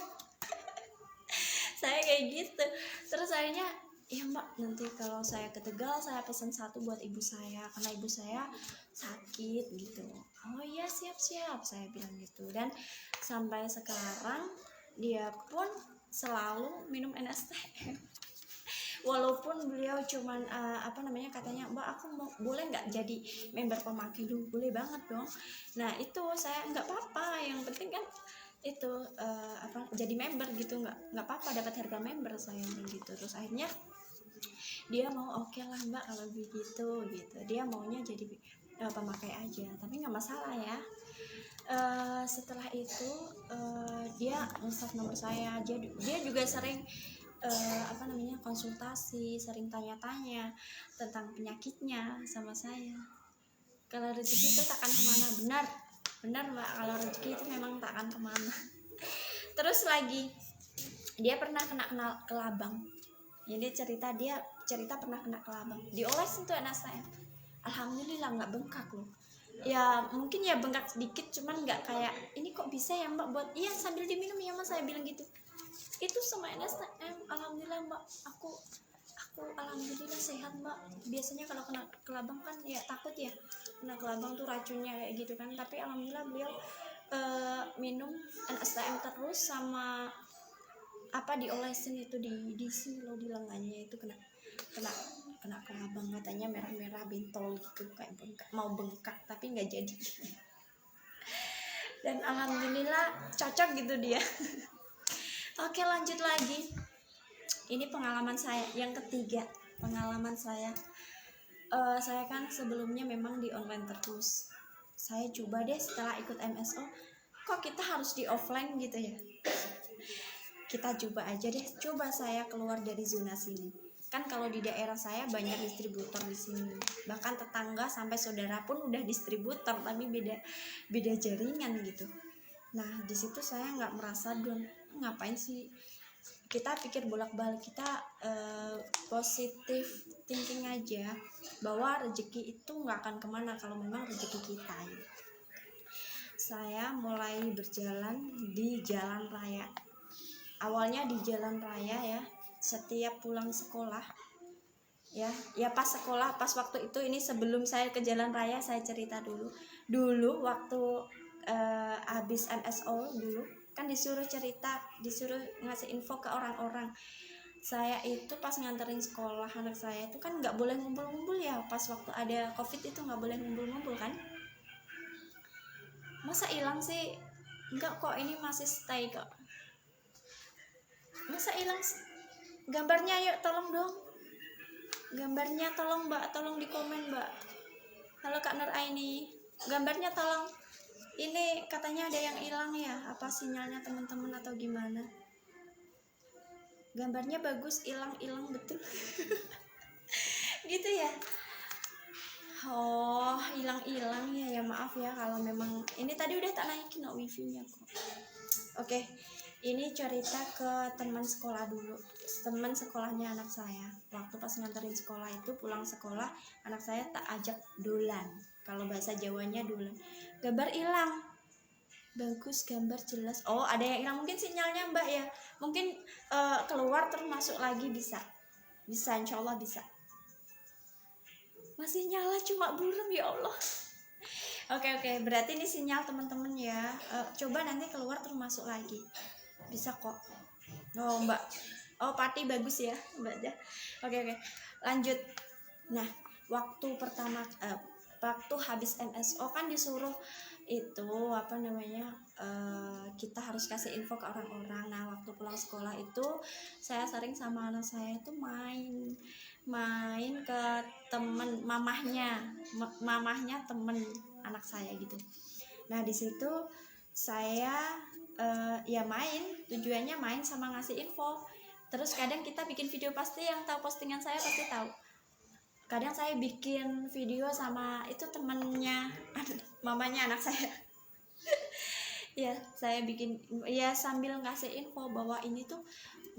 Saya kayak gitu. Terus akhirnya, ya Mbak, nanti kalau saya ke Tegal saya pesan satu buat ibu saya, karena ibu saya sakit gitu. Oh iya, siap, saya bilang gitu. Dan sampai sekarang dia pun selalu minum NSTM. Walaupun beliau cuman katanya, Mbak, aku boleh nggak jadi member pemakai dulu? Boleh banget dong. Nah itu saya nggak apa-apa, yang penting kan itu jadi member gitu, nggak apa-apa, dapat harga member, saya gitu. Terus akhirnya dia mau, oke lah Mbak kalau begitu gitu, dia maunya jadi pemakai aja, tapi nggak masalah ya. Setelah itu dia nge-save nomor saya, dia juga sering konsultasi, sering tanya-tanya tentang penyakitnya sama saya. Kalau rezeki itu takkan kemana, benar Mbak, kalau rezeki itu memang takkan kemana. Terus lagi, dia pernah kena kelabang. Jadi dia cerita pernah kena kelabang, dioles itu NSTM. Alhamdulillah nggak bengkak loh. Ya mungkin ya bengkak sedikit, cuman nggak kayak ini, kok bisa ya Mbak buat, iya sambil diminum ya Mas, saya bilang gitu. Itu sama NSTM, alhamdulillah Mbak, aku alhamdulillah sehat Mbak. Biasanya kalau kena kelabang kan ya takut ya, kena kelabang tuh racunnya kayak gitu kan, tapi alhamdulillah beliau minum NSTM terus, sama diolesin itu di sini loh, di lengannya itu kena kelabang, katanya merah-merah bentol gitu, kayak mau bengkak tapi nggak jadi. Dan alhamdulillah cocok gitu dia. Oke, lanjut lagi. Ini pengalaman saya yang ketiga. Pengalaman saya kan sebelumnya memang di online terus. Saya coba deh setelah ikut MSO, kok kita harus di offline gitu ya. Kita coba aja deh, coba saya keluar dari zona sini. Kan kalau di daerah saya banyak distributor di sini. Bahkan tetangga sampai saudara pun udah distributor, tapi beda jaringan gitu. Nah, di situ saya nggak merasa down. Ngapain sih kita pikir bolak-balik, kita positif thinking aja bahwa rezeki itu nggak akan kemana kalau memang rezeki kita. Saya mulai berjalan di jalan raya. Awalnya di jalan raya ya, setiap pulang sekolah ya pas sekolah, pas waktu itu, ini sebelum saya ke jalan raya saya cerita dulu waktu habis MSO dulu kan disuruh ngasih info ke orang-orang. saya itu pas nganterin sekolah anak saya itu kan nggak boleh ngumpul-ngumpul ya, pas waktu ada covid itu nggak boleh ngumpul-ngumpul kan. Masa hilang sih? Enggak kok, ini masih stay kok. Masa hilang gambarnya? Yuk tolong dong gambarnya, tolong mbak, tolong di komen mbak. Halo Kak Nur Aini, gambarnya tolong. Ini katanya ada yang hilang ya, apa sinyalnya teman-teman atau gimana? Gambarnya bagus, hilang betul. Gitu ya. Oh, hilang ya, maaf ya kalau memang ini tadi udah tak naikin wifi-nya kok. Oke, ini cerita ke teman sekolah dulu. Teman sekolahnya anak saya. Waktu pas nganterin sekolah itu, pulang sekolah, anak saya tak ajak dolan. Kalau bahasa Jawanya dolan. Gambar hilang. Bagus, gambar jelas. Oh, ada yang hilang, mungkin sinyalnya mbak ya. Mungkin keluar terus masuk lagi, bisa. Bisa, insya Allah bisa. Masih nyala cuma buram, ya Allah. Oke, berarti ini sinyal teman-teman ya. Coba nanti keluar terus masuk lagi, bisa kok. Oh mbak, oh Pati bagus ya mbak ya. Oke, lanjut. Nah, waktu pertama waktu habis MSO kan disuruh itu apa namanya, kita harus kasih info ke orang-orang. Nah, waktu pulang sekolah itu saya sering sama anak saya itu main ke temen mamahnya temen anak saya gitu. Nah, di situ saya ya tujuannya main sama ngasih info. Terus kadang kita bikin video, pasti yang tahu postingan saya pasti tahu. Kadang saya bikin video sama itu temennya mamanya anak saya. Ya, saya bikin ya sambil ngasih info bahwa ini tuh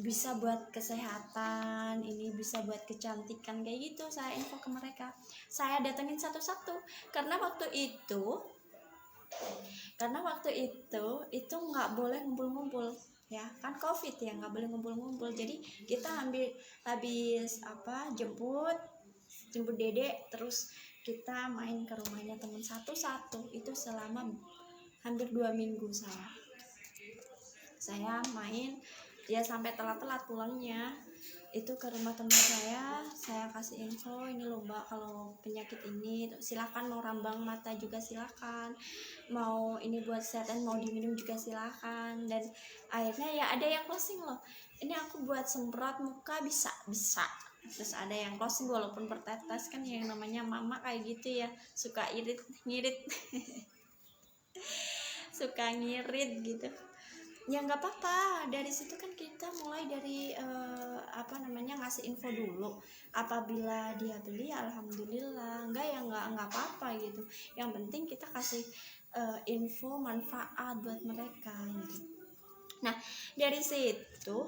bisa buat kesehatan, ini bisa buat kecantikan kayak gitu. Saya info ke mereka. Saya datengin satu-satu karena waktu itu nggak boleh ngumpul-ngumpul ya, kan covid ya, nggak boleh ngumpul-ngumpul. Jadi kita habis jemput dedek, terus kita main ke rumahnya teman satu-satu. Itu selama hampir 2 minggu saya main ya, sampai telat-telat pulangnya itu ke rumah teman saya kasih info, ini loh mbak, kalau penyakit ini silakan, mau rambang mata juga silakan, mau ini buat setan, mau diminum juga silakan. Dan akhirnya ya ada yang closing loh, ini aku buat semprot muka bisa. Terus ada yang closing walaupun bertetes, kan yang namanya mama kayak gitu ya, suka ngirit suka ngirit gitu ya, nggak apa-apa. Dari situ kan kita mulai dari ngasih info dulu. Apabila dia beli, alhamdulillah. Enggak ya nggak apa-apa gitu. Yang penting kita kasih info manfaat buat mereka gitu. Nah, dari situ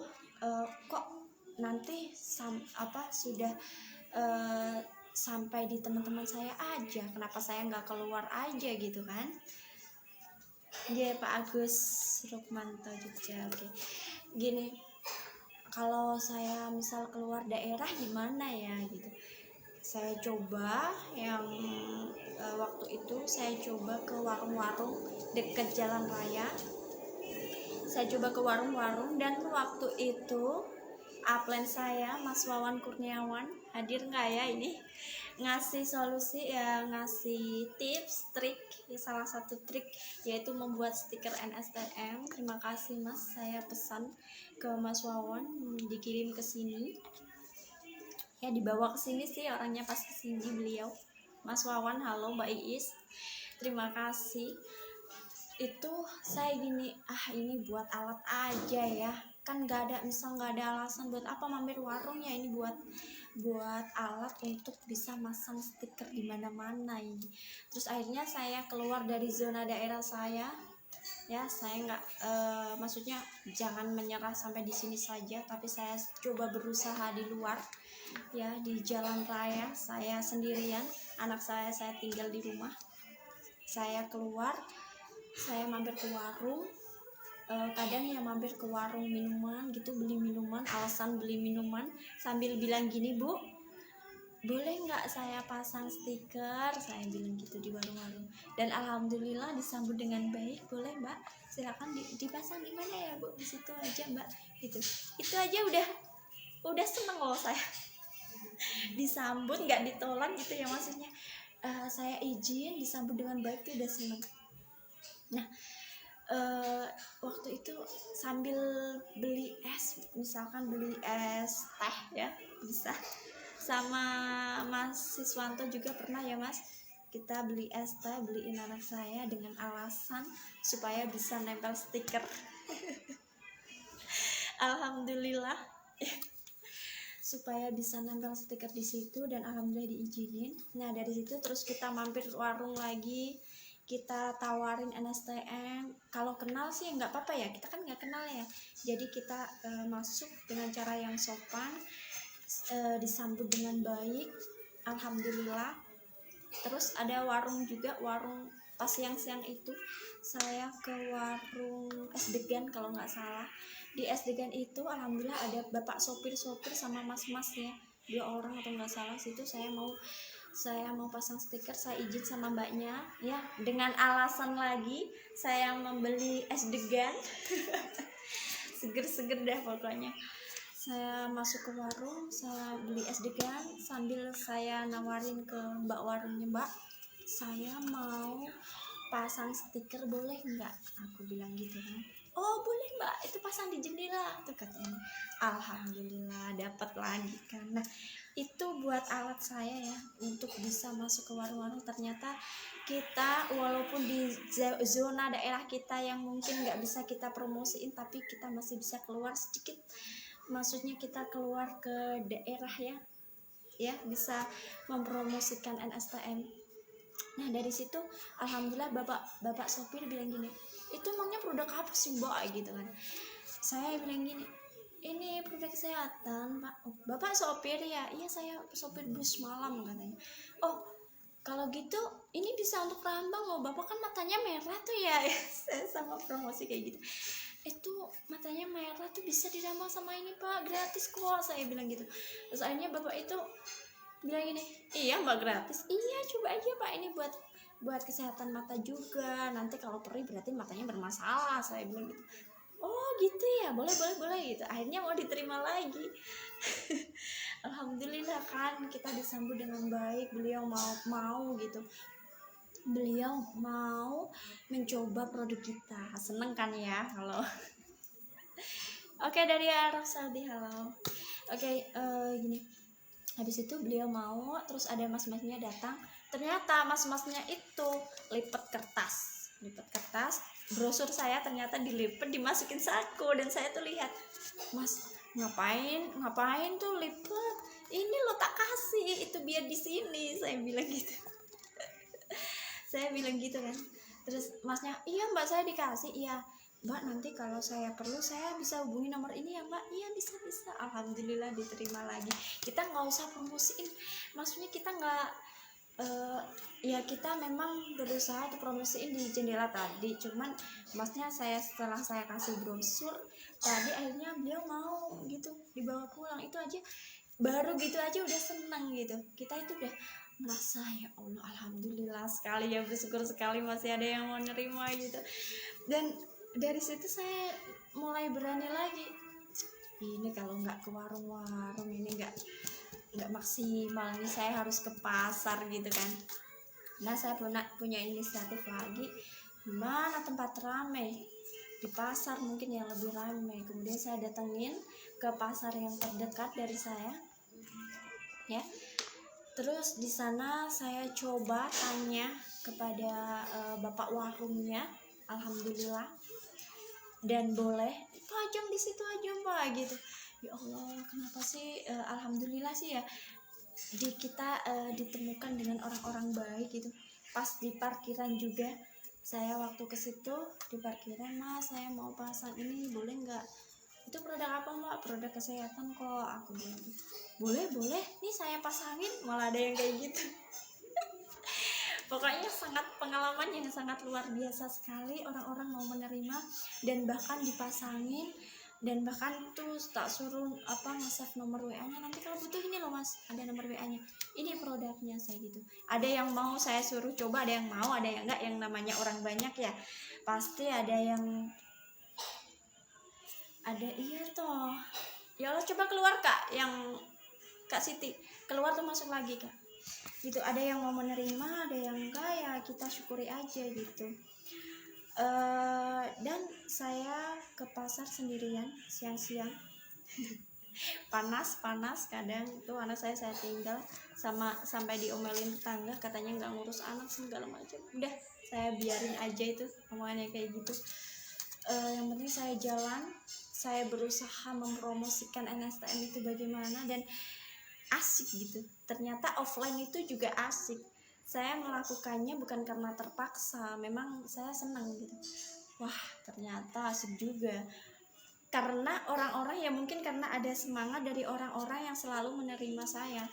kok nanti sudah sampai di teman-teman saya aja, kenapa saya nggak keluar aja gitu kan. Ya Pak Agus Rukmanto Jogja. Oke. Gini, kalau saya misal keluar daerah gimana ya gitu, saya coba yang waktu itu saya coba ke warung-warung dekat jalan raya. Saya coba ke warung-warung, dan waktu itu upline saya Mas Wawan Kurniawan hadir nggak ya ini, ngasih solusi ya, ngasih tips trik ya, salah satu trik yaitu membuat stiker NSTM. Terima kasih Mas, saya pesan ke Mas Wawan dikirim ke sini ya, dibawa ke sini sih orangnya pas ke sini beliau. Mas Wawan, halo Mbak Iis, terima kasih. Itu saya gini, ini buat alat aja ya, kan nggak ada alasan buat apa mampir warung ya, ini buat alat untuk bisa masang stiker di mana-mana ini. Terus akhirnya saya keluar dari zona daerah saya ya, saya nggak maksudnya jangan menyerah sampai di sini saja, tapi saya coba berusaha di luar ya, di jalan raya. Saya sendirian, anak saya tinggal di rumah. Saya keluar, saya mampir ke warung, kadang ya mampir ke warung minuman gitu, beli minuman, alasan beli minuman sambil bilang gini, Bu, boleh nggak saya pasang stiker, saya bilang gitu di warung-warung. Dan alhamdulillah disambut dengan baik, boleh Mbak, silakan dipasang di mana ya Bu, di situ aja Mbak, gitu. Itu aja udah udah seneng loh saya. Disambut nggak ditolak gitu ya, maksudnya saya izin disambut dengan baik tuh udah seneng. Nah waktu itu sambil beli es, misalkan beli es teh ya, bisa sama Mas Siswanto juga pernah ya Mas, kita beli es teh, beliin anak saya dengan alasan supaya bisa nempel stiker. Alhamdulillah supaya bisa nempel stiker di situ, dan alhamdulillah diizinin. Nah dari situ terus kita mampir warung lagi, kita tawarin NSTM. Kalau kenal sih nggak apa-apa ya, kita kan nggak kenal ya, jadi kita masuk dengan cara yang sopan, disambut dengan baik, alhamdulillah. Terus ada warung juga, warung pas siang-siang itu saya ke warung es degan kalau nggak salah. Di es degan itu alhamdulillah ada bapak sopir-sopir sama mas-masnya, 2 orang atau nggak salah. Situ saya mau pasang stiker, saya izin sama mbaknya ya, dengan alasan lagi saya membeli es degan. Seger-seger dah pokoknya. Saya masuk ke warung, saya beli es degan, sambil saya nawarin ke mbak warungnya, mbak saya mau pasang stiker boleh nggak, aku bilang gitu kan. Oh boleh mbak, itu pasang di jendela tuh katanya. Alhamdulillah dapat lagi kan. Nah itu buat alat saya ya untuk bisa masuk ke warung-warung. Ternyata kita walaupun di zona daerah kita yang mungkin nggak bisa kita promosiin, tapi kita masih bisa keluar sedikit, maksudnya kita keluar ke daerah ya bisa mempromosikan NSTM. Nah dari situ alhamdulillah bapak sopir bilang gini, itu emangnya produk apa sih mbak gitu kan. Saya bilang gini, ini produk kesehatan pak. Oh, bapak sopir ya? Iya saya sopir bus malam katanya. Oh kalau gitu ini bisa untuk Rambang loh, bapak kan matanya merah tuh ya. Saya sama promosi kayak gitu, itu matanya merah tuh bisa diramal sama ini pak, gratis kok, saya bilang gitu. Terus akhirnya bapak itu bilang gini, iya mbak gratis, iya coba aja pak, ini buat kesehatan mata juga, nanti kalau perih berarti matanya bermasalah, saya bilang gitu. Oh gitu ya, boleh gitu. Akhirnya mau diterima lagi. Alhamdulillah kan kita disambut dengan baik, beliau mau gitu, beliau mau mencoba produk kita, seneng kan ya kalau. Oke, dari Arab Saudi, halo. Oke, gini, habis itu beliau mau, terus ada mas-masnya datang. Ternyata mas-masnya itu lipat kertas, brosur saya ternyata dilipet, dimasukin saku, dan saya tuh lihat, mas ngapain tuh lipet, ini lo tak kasih, itu biar di sini, saya bilang gitu. Saya bilang gitu kan. Terus masnya, iya mbak saya dikasih, iya mbak nanti kalau saya perlu saya bisa hubungi nomor ini ya mbak. Iya bisa. Alhamdulillah diterima lagi. Kita nggak usah promosiin, maksudnya kita nggak ya kita memang berusaha untuk promosiin di jendela tadi, cuman masnya setelah saya kasih brosur tadi, akhirnya beliau mau gitu dibawa pulang. Itu aja baru gitu aja udah senang gitu. Kita itu udah merasa ya Allah alhamdulillah sekali ya, bersyukur sekali masih ada yang mau nerima gitu. Dan dari situ saya mulai berani lagi, ini kalau nggak ke warung-warung ini nggak maksimal, ini saya harus ke pasar gitu kan. Nah saya punya inisiatif lagi, mana tempat ramai di pasar mungkin yang lebih ramai. Kemudian saya datengin ke pasar yang terdekat dari saya ya. Terus di sana saya coba tanya kepada bapak warungnya, alhamdulillah, dan boleh pajang di situ aja mbak gitu. Ya Allah kenapa sih, alhamdulillah sih ya di kita ditemukan dengan orang-orang baik gitu. Pas di parkiran juga saya waktu ke situ di parkiran, mas saya mau pasang ini boleh nggak, itu produk apa mbak, produk kesehatan kok, aku bilang boleh nih saya pasangin, malah ada yang kayak gitu. Pokoknya sangat pengalaman yang sangat luar biasa sekali, orang-orang mau menerima dan bahkan dipasangin, dan bahkan tuh tak suruh nge-save nomor WA-nya, nanti kalau butuh ini loh mas ada nomor WA-nya, ini produknya, saya gitu. Ada yang mau saya suruh coba, ada yang mau, ada yang enggak. Yang namanya orang banyak ya pasti ada yang iya toh ya Allah coba keluar Kak, yang Kak Siti keluar tuh masuk lagi Kak gitu. Ada yang mau menerima, ada yang enggak, ya kita syukuri aja gitu. Dan saya ke pasar sendirian siang-siang panas kadang tuh anak saya tinggal sampai diomelin tetangga katanya nggak ngurus anak segala macam. Udah saya biarin aja itu omongannya kayak gitu. Yang penting saya jalan, saya berusaha mempromosikan NSTM itu bagaimana, dan asik gitu. Ternyata offline itu juga asik. Saya melakukannya bukan karena terpaksa, memang saya senang gitu. Wah ternyata asik juga, karena orang-orang ya mungkin karena ada semangat dari orang-orang yang selalu menerima saya,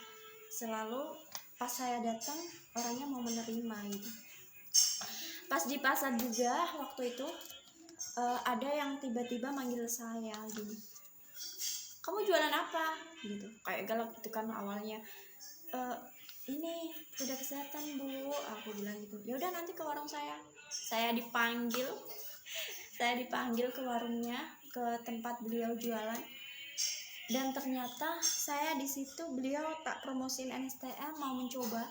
selalu pas saya datang orangnya mau menerima gitu. Pas di pasar juga waktu itu ada yang tiba-tiba manggil saya gini, kamu jualan apa gitu, kayak galak gitu kan awalnya. Ini produk kesehatan Bu, aku bilang gitu. Ya udah nanti ke warung saya dipanggil ke warungnya, ke tempat beliau jualan. Dan ternyata saya di situ beliau tak promosiin NSTM, mau mencoba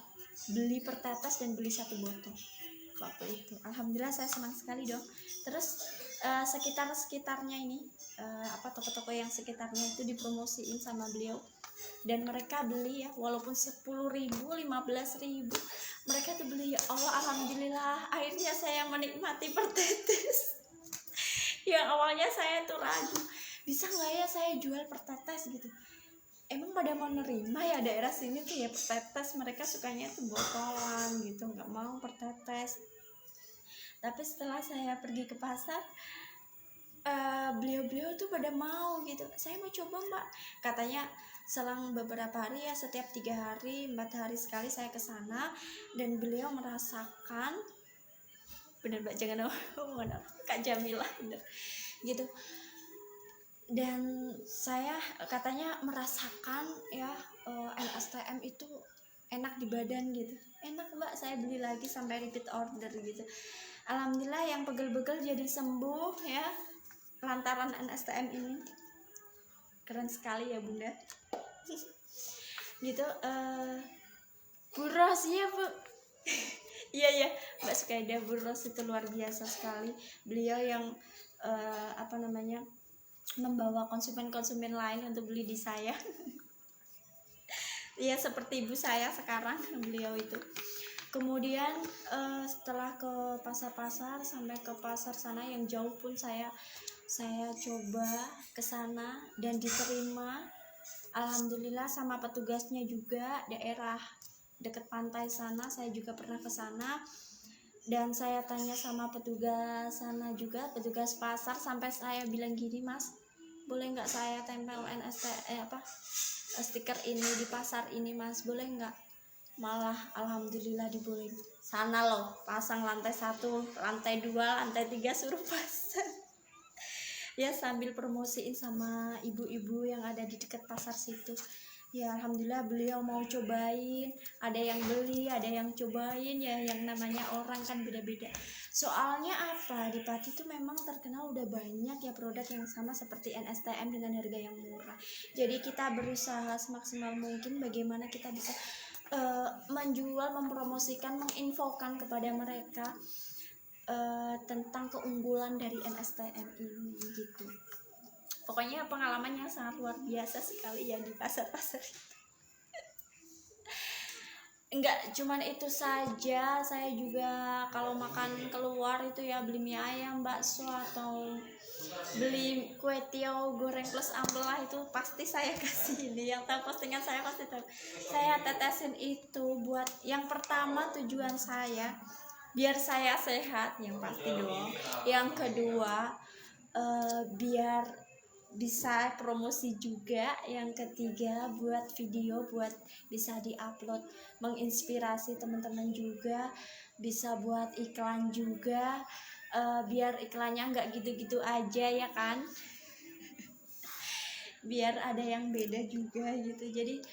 beli per tetes dan beli 1 botol waktu itu. Alhamdulillah saya senang sekali dong. Terus sekitarnya ini toko-toko yang sekitarnya itu dipromosiin sama beliau, dan mereka beli ya, walaupun 10.000 15.000 mereka tuh beli. Ya Allah alhamdulillah akhirnya saya menikmati per tetes. Yang awalnya saya tuh ragu, bisa nggak ya saya jual per tetes gitu, emang pada mau nerima ya daerah sini tuh ya per tetes, mereka sukanya tuh botolan gitu, nggak mau per tetes. Tapi setelah saya pergi ke pasar, beliau-beliau tuh pada mau gitu. Saya mau coba Mbak, katanya selang beberapa hari ya, setiap 3 hari 4 hari sekali saya ke sana, dan beliau merasakan, bener Mbak jangan ngomong Kak Jamila bener gitu. Dan saya katanya merasakan ya NSTM itu enak di badan gitu. Enak Mbak, saya beli lagi sampai repeat order gitu. Alhamdulillah yang pegel-pegel jadi sembuh ya, lantaran NSTM ini. Keren sekali ya Bunda. Gitu. Bu Ros ya Bu. Iya Mbak Sukaida, Bu Ros itu luar biasa sekali. Beliau yang membawa konsumen-konsumen lain untuk beli di saya. Ya seperti ibu saya sekarang beliau itu. Kemudian setelah ke pasar-pasar, sampai ke pasar sana yang jauh pun saya coba ke sana dan diterima. Alhamdulillah sama petugasnya juga, daerah dekat pantai sana saya juga pernah ke sana. Dan saya tanya sama petugas sana juga, petugas pasar, sampai saya bilang gini, Mas, boleh nggak saya tempel stiker ini di pasar ini Mas, boleh nggak? Malah alhamdulillah dibolehin. Sana loh pasang lantai 1, lantai 2, lantai 3 suruh pasang. Ya sambil promosiin sama ibu-ibu yang ada di dekat pasar situ. Ya alhamdulillah beliau mau cobain, ada yang beli, ada yang cobain ya, yang namanya orang kan beda-beda. Soalnya apa, di Pati itu memang terkenal udah banyak ya produk yang sama seperti NSTM dengan harga yang murah. Jadi kita berusaha semaksimal mungkin bagaimana kita bisa menjual, mempromosikan, menginfokan kepada mereka tentang keunggulan dari NSTM ini gitu. Pokoknya pengalaman yang sangat luar biasa sekali ya di pasar-pasar. Enggak cuman itu saja, saya juga kalau makan keluar itu ya beli mie ayam, bakso, atau beli kue tiaw goreng plus ampela, itu pasti saya kasih ini. Yang tahu postingan saya pasti tahu. Saya tetesin itu buat yang pertama tujuan saya biar saya sehat, yang pasti dong. Yang kedua biar bisa promosi juga. Yang ketiga buat video, buat bisa diupload, menginspirasi teman-teman juga, bisa buat iklan juga, biar iklannya nggak gitu-gitu aja ya kan, biar ada yang beda juga gitu. Jadi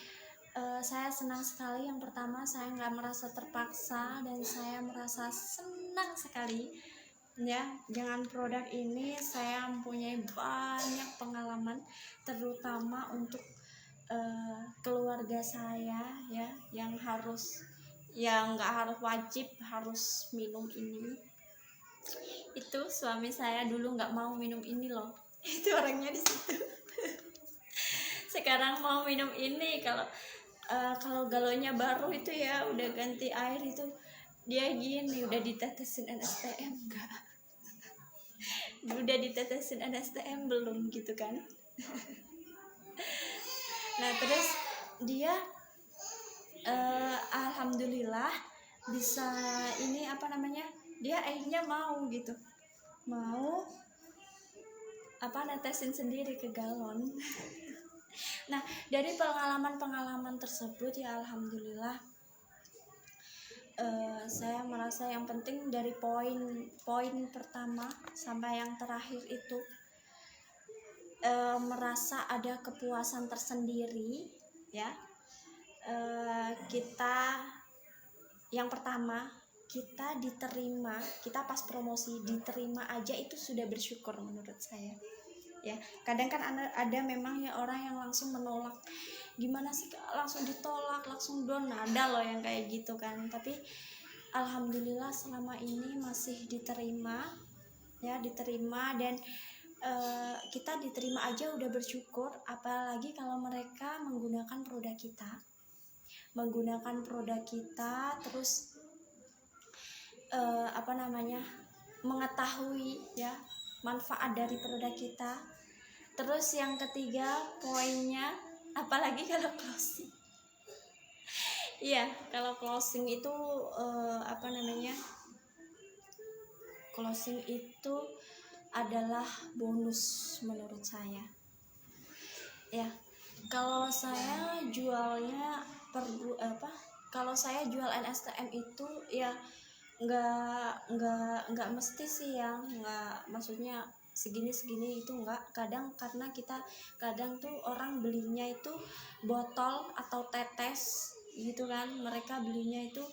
saya senang sekali. Yang pertama saya nggak merasa terpaksa dan saya merasa senang sekali ya. Dengan produk ini saya mempunyai banyak pengalaman, terutama untuk keluarga saya ya, yang nggak harus wajib harus minum ini. Itu suami saya dulu nggak mau minum ini loh. Itu orangnya di situ. Sekarang mau minum ini. Kalau galonnya baru itu ya udah ganti air itu dia gini, udah ditetesin NSTM enggak? Udah ditetesin NSTM belum gitu kan? Nah terus dia alhamdulillah bisa ini apa namanya, dia akhirnya mau gitu, mau apa netesin sendiri ke galon. Nah dari pengalaman tersebut ya alhamdulillah, saya merasa yang penting dari poin pertama sampai yang terakhir itu merasa ada kepuasan tersendiri ya. Kita yang pertama, kita diterima, kita pas promosi diterima aja itu sudah bersyukur menurut saya ya. Kadang kan ada memang ya orang yang langsung menolak, gimana sih langsung ditolak, langsung down, ada loh yang kayak gitu kan. Tapi alhamdulillah selama ini masih diterima ya, diterima. Dan kita diterima aja udah bersyukur, apalagi kalau mereka menggunakan produk kita terus apa namanya, mengetahui ya manfaat dari produk kita. Terus yang ketiga poinnya, apalagi kalau closing. Iya, kalau closing itu apa namanya, closing itu adalah bonus menurut saya ya. Kalau saya jualnya kalau saya jual NSTM itu ya nggak mesti sih yang nggak, maksudnya segini itu enggak. Kadang karena kita kadang tuh orang belinya itu botol atau tetes gitu kan, mereka belinya itu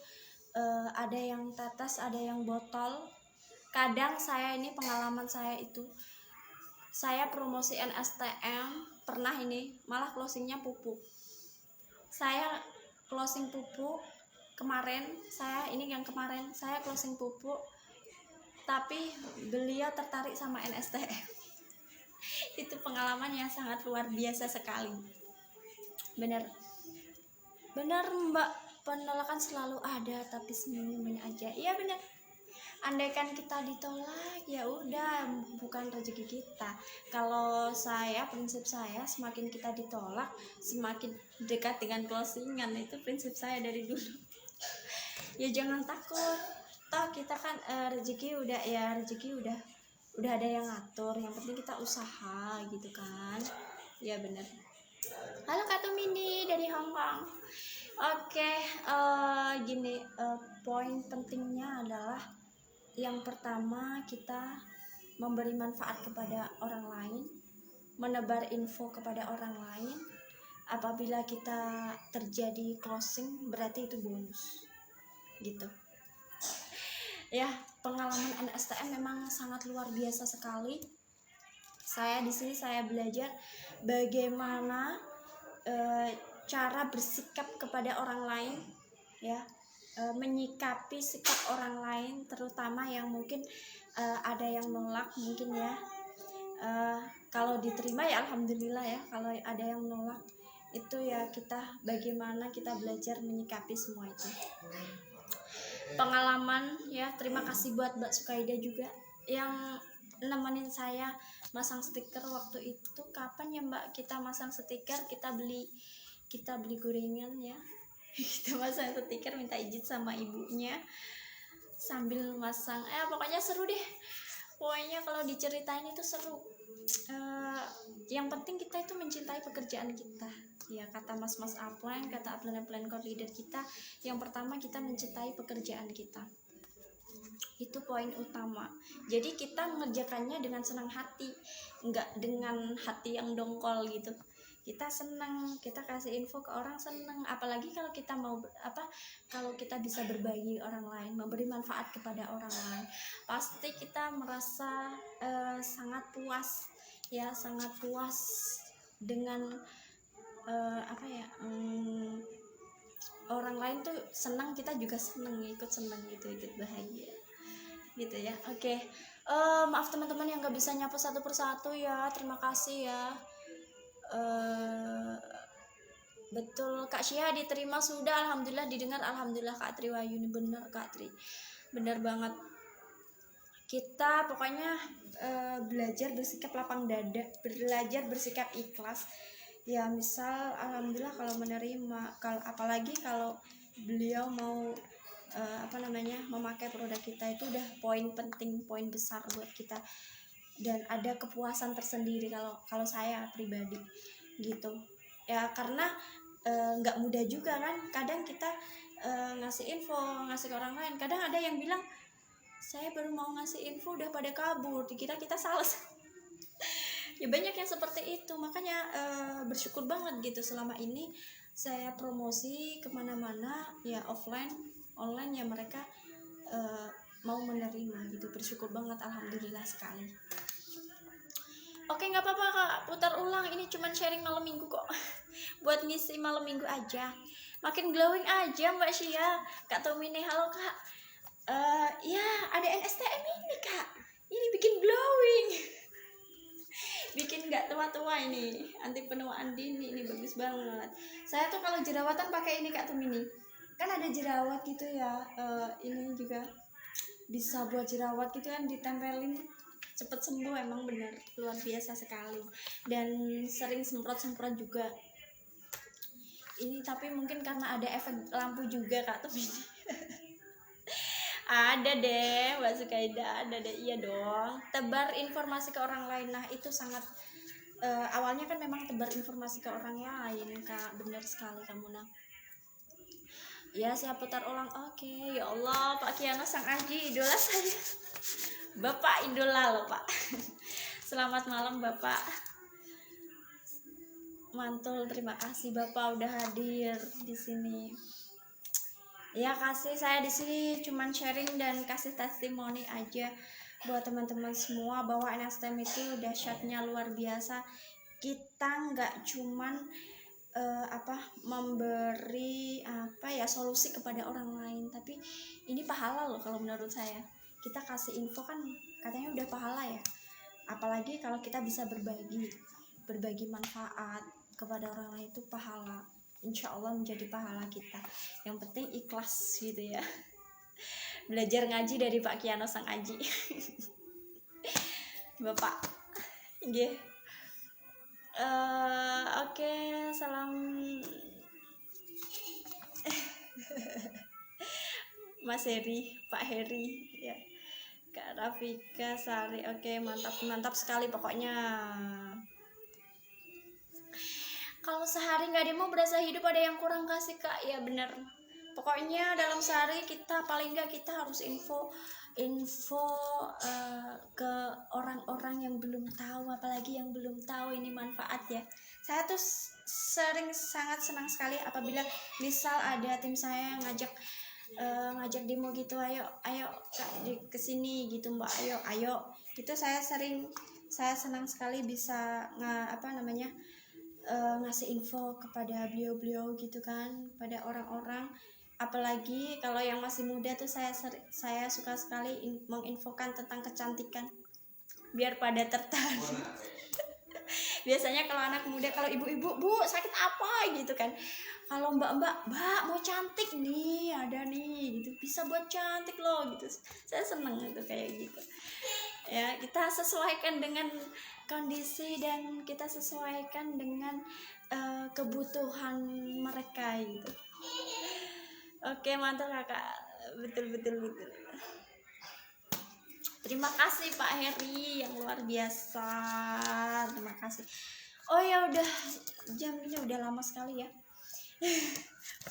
ada yang tetes ada yang botol. Kadang saya ini pengalaman saya itu, saya promosi NSTM pernah ini malah closingnya pupuk. Saya closing pupuk kemarin, saya closing pupuk, tapi beliau tertarik sama NSTM. Itu pengalaman yang sangat luar biasa sekali. Bener Mbak, penolakan selalu ada tapi senyum-senyum aja. Iya bener, andaikan kita ditolak ya udah bukan rezeki kita. Kalau prinsip saya semakin kita ditolak semakin dekat dengan closingan, itu prinsip saya dari dulu. Ya jangan takut, toh kita kan rezeki udah ada yang ngatur, yang penting kita usaha gitu kan. Ya bener. Halo Kak Tumini dari Hong Kong. Oke, gini, poin pentingnya adalah yang pertama, kita memberi manfaat kepada orang lain, menebar info kepada orang lain. Apabila kita terjadi closing, berarti itu bonus, gitu. Ya, pengalaman NSTM memang sangat luar biasa sekali. Saya di sini saya belajar bagaimana cara bersikap kepada orang lain, ya. Menyikapi sikap orang lain, terutama yang mungkin ada yang nolak mungkin ya. Kalau diterima ya alhamdulillah ya, kalau ada yang nolak itu ya bagaimana kita belajar menyikapi semua itu. Pengalaman ya, terima kasih buat Mbak Sukaida juga yang nemenin saya masang stiker waktu itu. Kapan ya Mbak kita masang stiker, kita beli gorengan ya. Kita masang stiker, minta izin sama ibunya sambil masang, pokoknya seru deh. Pokoknya kalau diceritain itu seru. Yang penting kita itu mencintai pekerjaan kita ya, kata mas-mas upline, kata upline core leader kita, yang pertama kita mencintai pekerjaan kita, itu poin utama. Jadi kita mengerjakannya dengan senang hati, enggak dengan hati yang dongkol gitu. kita seneng, kita kasih info ke orang seneng. Apalagi kalau kita mau kalau kita bisa berbagi orang lain, memberi manfaat kepada orang lain, pasti kita merasa sangat puas ya, sangat puas dengan orang lain tuh senang, kita juga seneng, ikut seneng gitu, ikut bahagia gitu ya. Oke. Maaf teman-teman yang gak bisa nyapa satu persatu ya, terima kasih ya. Betul Kak Syah, diterima sudah, alhamdulillah, didengar, alhamdulillah Kak Tri Wayuni. Bener Kak Tri, bener banget. Kita pokoknya belajar bersikap lapang dada, belajar bersikap ikhlas ya. Misal alhamdulillah kalau menerima, apalagi kalau beliau mau memakai produk kita, itu udah poin penting, poin besar buat kita, dan ada kepuasan tersendiri kalau saya pribadi gitu ya. Karena nggak mudah juga kan, kadang kita ngasih info, ngasih ke orang lain, kadang ada yang bilang saya baru mau ngasih info udah pada kabur, dikira kita sales. Ya banyak yang seperti itu, makanya bersyukur banget gitu selama ini saya promosi kemana-mana ya, offline online ya, mereka mau menerima gitu, bersyukur banget, alhamdulillah sekali. Oke, nggak apa-apa Kak, putar ulang, ini cuman sharing malam minggu kok. Buat ngisi malam minggu aja, makin glowing aja Mbak Syia. Kak Tomine, halo Kak. Ya ada NSTM ini Kak, ini bikin glowing, bikin nggak tua-tua, ini anti penuaan dini, ini bagus banget. Saya tuh kalau jerawatan pakai ini Kak Tomine, kan ada jerawat gitu ya, ini juga bisa buat jerawat gitu kan, ditempelin cepet sembuh, emang bener luar biasa sekali. Dan sering semprot-semprot juga ini, tapi mungkin karena ada efek lampu juga Kak Tomine. Ada deh Mbak Sukaida, ada deh, iya dong, tebar informasi ke orang lain. Nah itu sangat awalnya kan memang tebar informasi ke orang lain Kak, bener sekali kamu. Nah ya, saya putar ulang. Oke, ya Allah, Pak Kiano Sang Aji, idola saya. Bapak idola loh Pak. Selamat malam Bapak. Mantul, terima kasih Bapak udah hadir di sini. Ya, saya di sini cuman sharing dan kasih testimoni aja buat teman-teman semua bahwa NSTM itu dahsyatnya luar biasa. Kita nggak cuman memberi solusi kepada orang lain, tapi ini pahala loh kalau menurut saya. Kita kasih info kan katanya udah pahala ya, apalagi kalau kita bisa berbagi manfaat kepada orang lain, itu pahala, insya Allah menjadi pahala kita. Yang penting ikhlas gitu ya. Belajar ngaji dari Pak Kiano Sang Aji. Bapak nggih. Oke, salam Mas Heri, Pak Heri ya, Kak Rafika Sari. Oke, mantap sekali pokoknya. Kalau sehari nggak demo berasa hidup ada yang kurang kasih Kak, ya bener. Pokoknya dalam sehari kita paling nggak kita harus info ke orang-orang yang belum tahu, apalagi yang belum tahu ini manfaat ya. Saya tuh sangat senang sekali apabila misal ada tim saya ngajak demo gitu, ayo Kak kesini gitu Mbak, ayo gitu. Saya senang sekali bisa ngasih info kepada beliau gitu kan, pada orang-orang. Apalagi kalau yang masih muda tuh saya suka sekali menginfokan tentang kecantikan biar pada tertarik. Biasanya kalau anak muda, kalau ibu-ibu, Bu sakit apa gitu kan, kalau mbak mau cantik nih, ada nih gitu, bisa buat cantik loh gitu. Saya seneng itu kayak gitu ya. Kita sesuaikan dengan kondisi dan kita sesuaikan dengan kebutuhan mereka gitu. Oke, mantap Kakak, betul. Terima kasih Pak Heri yang luar biasa, terima kasih. Oh ya, udah jamnya udah lama sekali ya.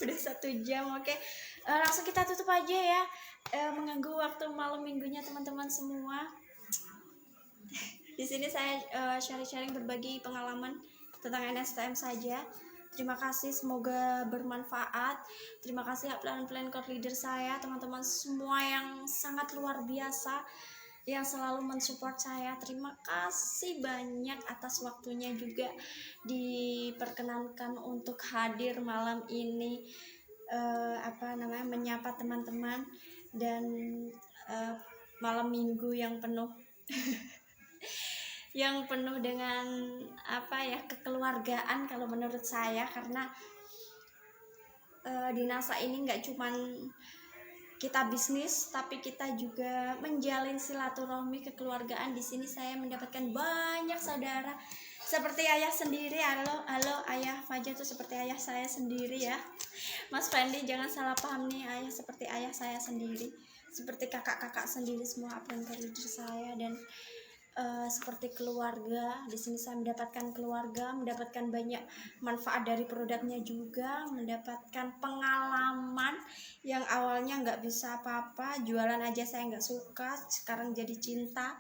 Udah 1 jam. Oke, langsung kita tutup aja ya, mengganggu waktu malam minggunya teman-teman semua. Di sini saya sharing-sharing berbagi pengalaman tentang NSTM saja. Terima kasih, semoga bermanfaat. Terima kasih upline core leader saya, teman-teman semua yang sangat luar biasa yang selalu mensupport saya. Terima kasih banyak atas waktunya juga diperkenankan untuk hadir malam ini, menyapa teman-teman dan malam minggu yang penuh yang penuh dengan kekeluargaan kalau menurut saya, karena di NASA ini nggak cuman kita bisnis, tapi kita juga menjalin silaturahmi kekeluargaan. Di sini saya mendapatkan banyak saudara seperti ayah sendiri. Halo ayah Fajar tuh seperti ayah saya sendiri ya, Mas Fendi, jangan salah paham nih, ayah seperti ayah saya sendiri, seperti kakak-kakak sendiri semua upline leader saya, dan seperti keluarga. Di sini saya mendapatkan keluarga, mendapatkan banyak manfaat dari produknya juga, mendapatkan pengalaman yang awalnya nggak bisa apa-apa, jualan aja saya nggak suka, sekarang jadi cinta,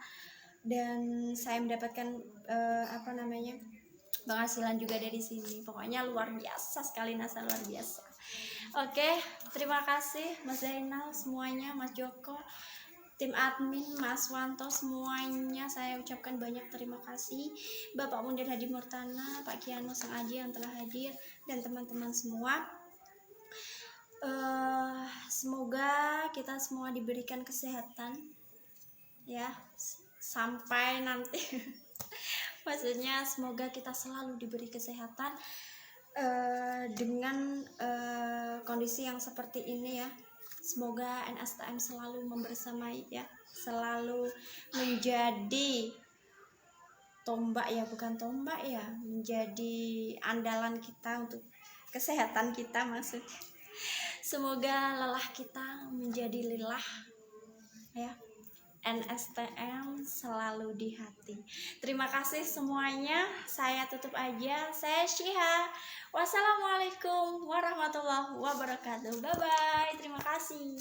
dan saya mendapatkan penghasilan juga dari sini. Pokoknya luar biasa sekali, NASA luar biasa. Oke, terima kasih Mas Zainal semuanya, Mas Joko, tim admin, Mas Wanto, semuanya saya ucapkan banyak terima kasih. Bapak Mundir Hadi Murtana, Pak Kiano Sang Aji yang telah hadir, dan teman-teman semua. Semoga kita semua diberikan kesehatan ya sampai nanti. Maksudnya semoga kita selalu diberi kesehatan dengan kondisi yang seperti ini ya. Semoga NSTM selalu membersamai ya, selalu menjadi tombak ya, bukan tombak ya, menjadi andalan kita untuk kesehatan kita maksudnya. Semoga lelah kita menjadi lelah ya. NSTM selalu di hati. Terima kasih semuanya. Saya tutup aja. Saya Syiha. Wassalamualaikum warahmatullahi wabarakatuh. Bye bye. Terima kasih.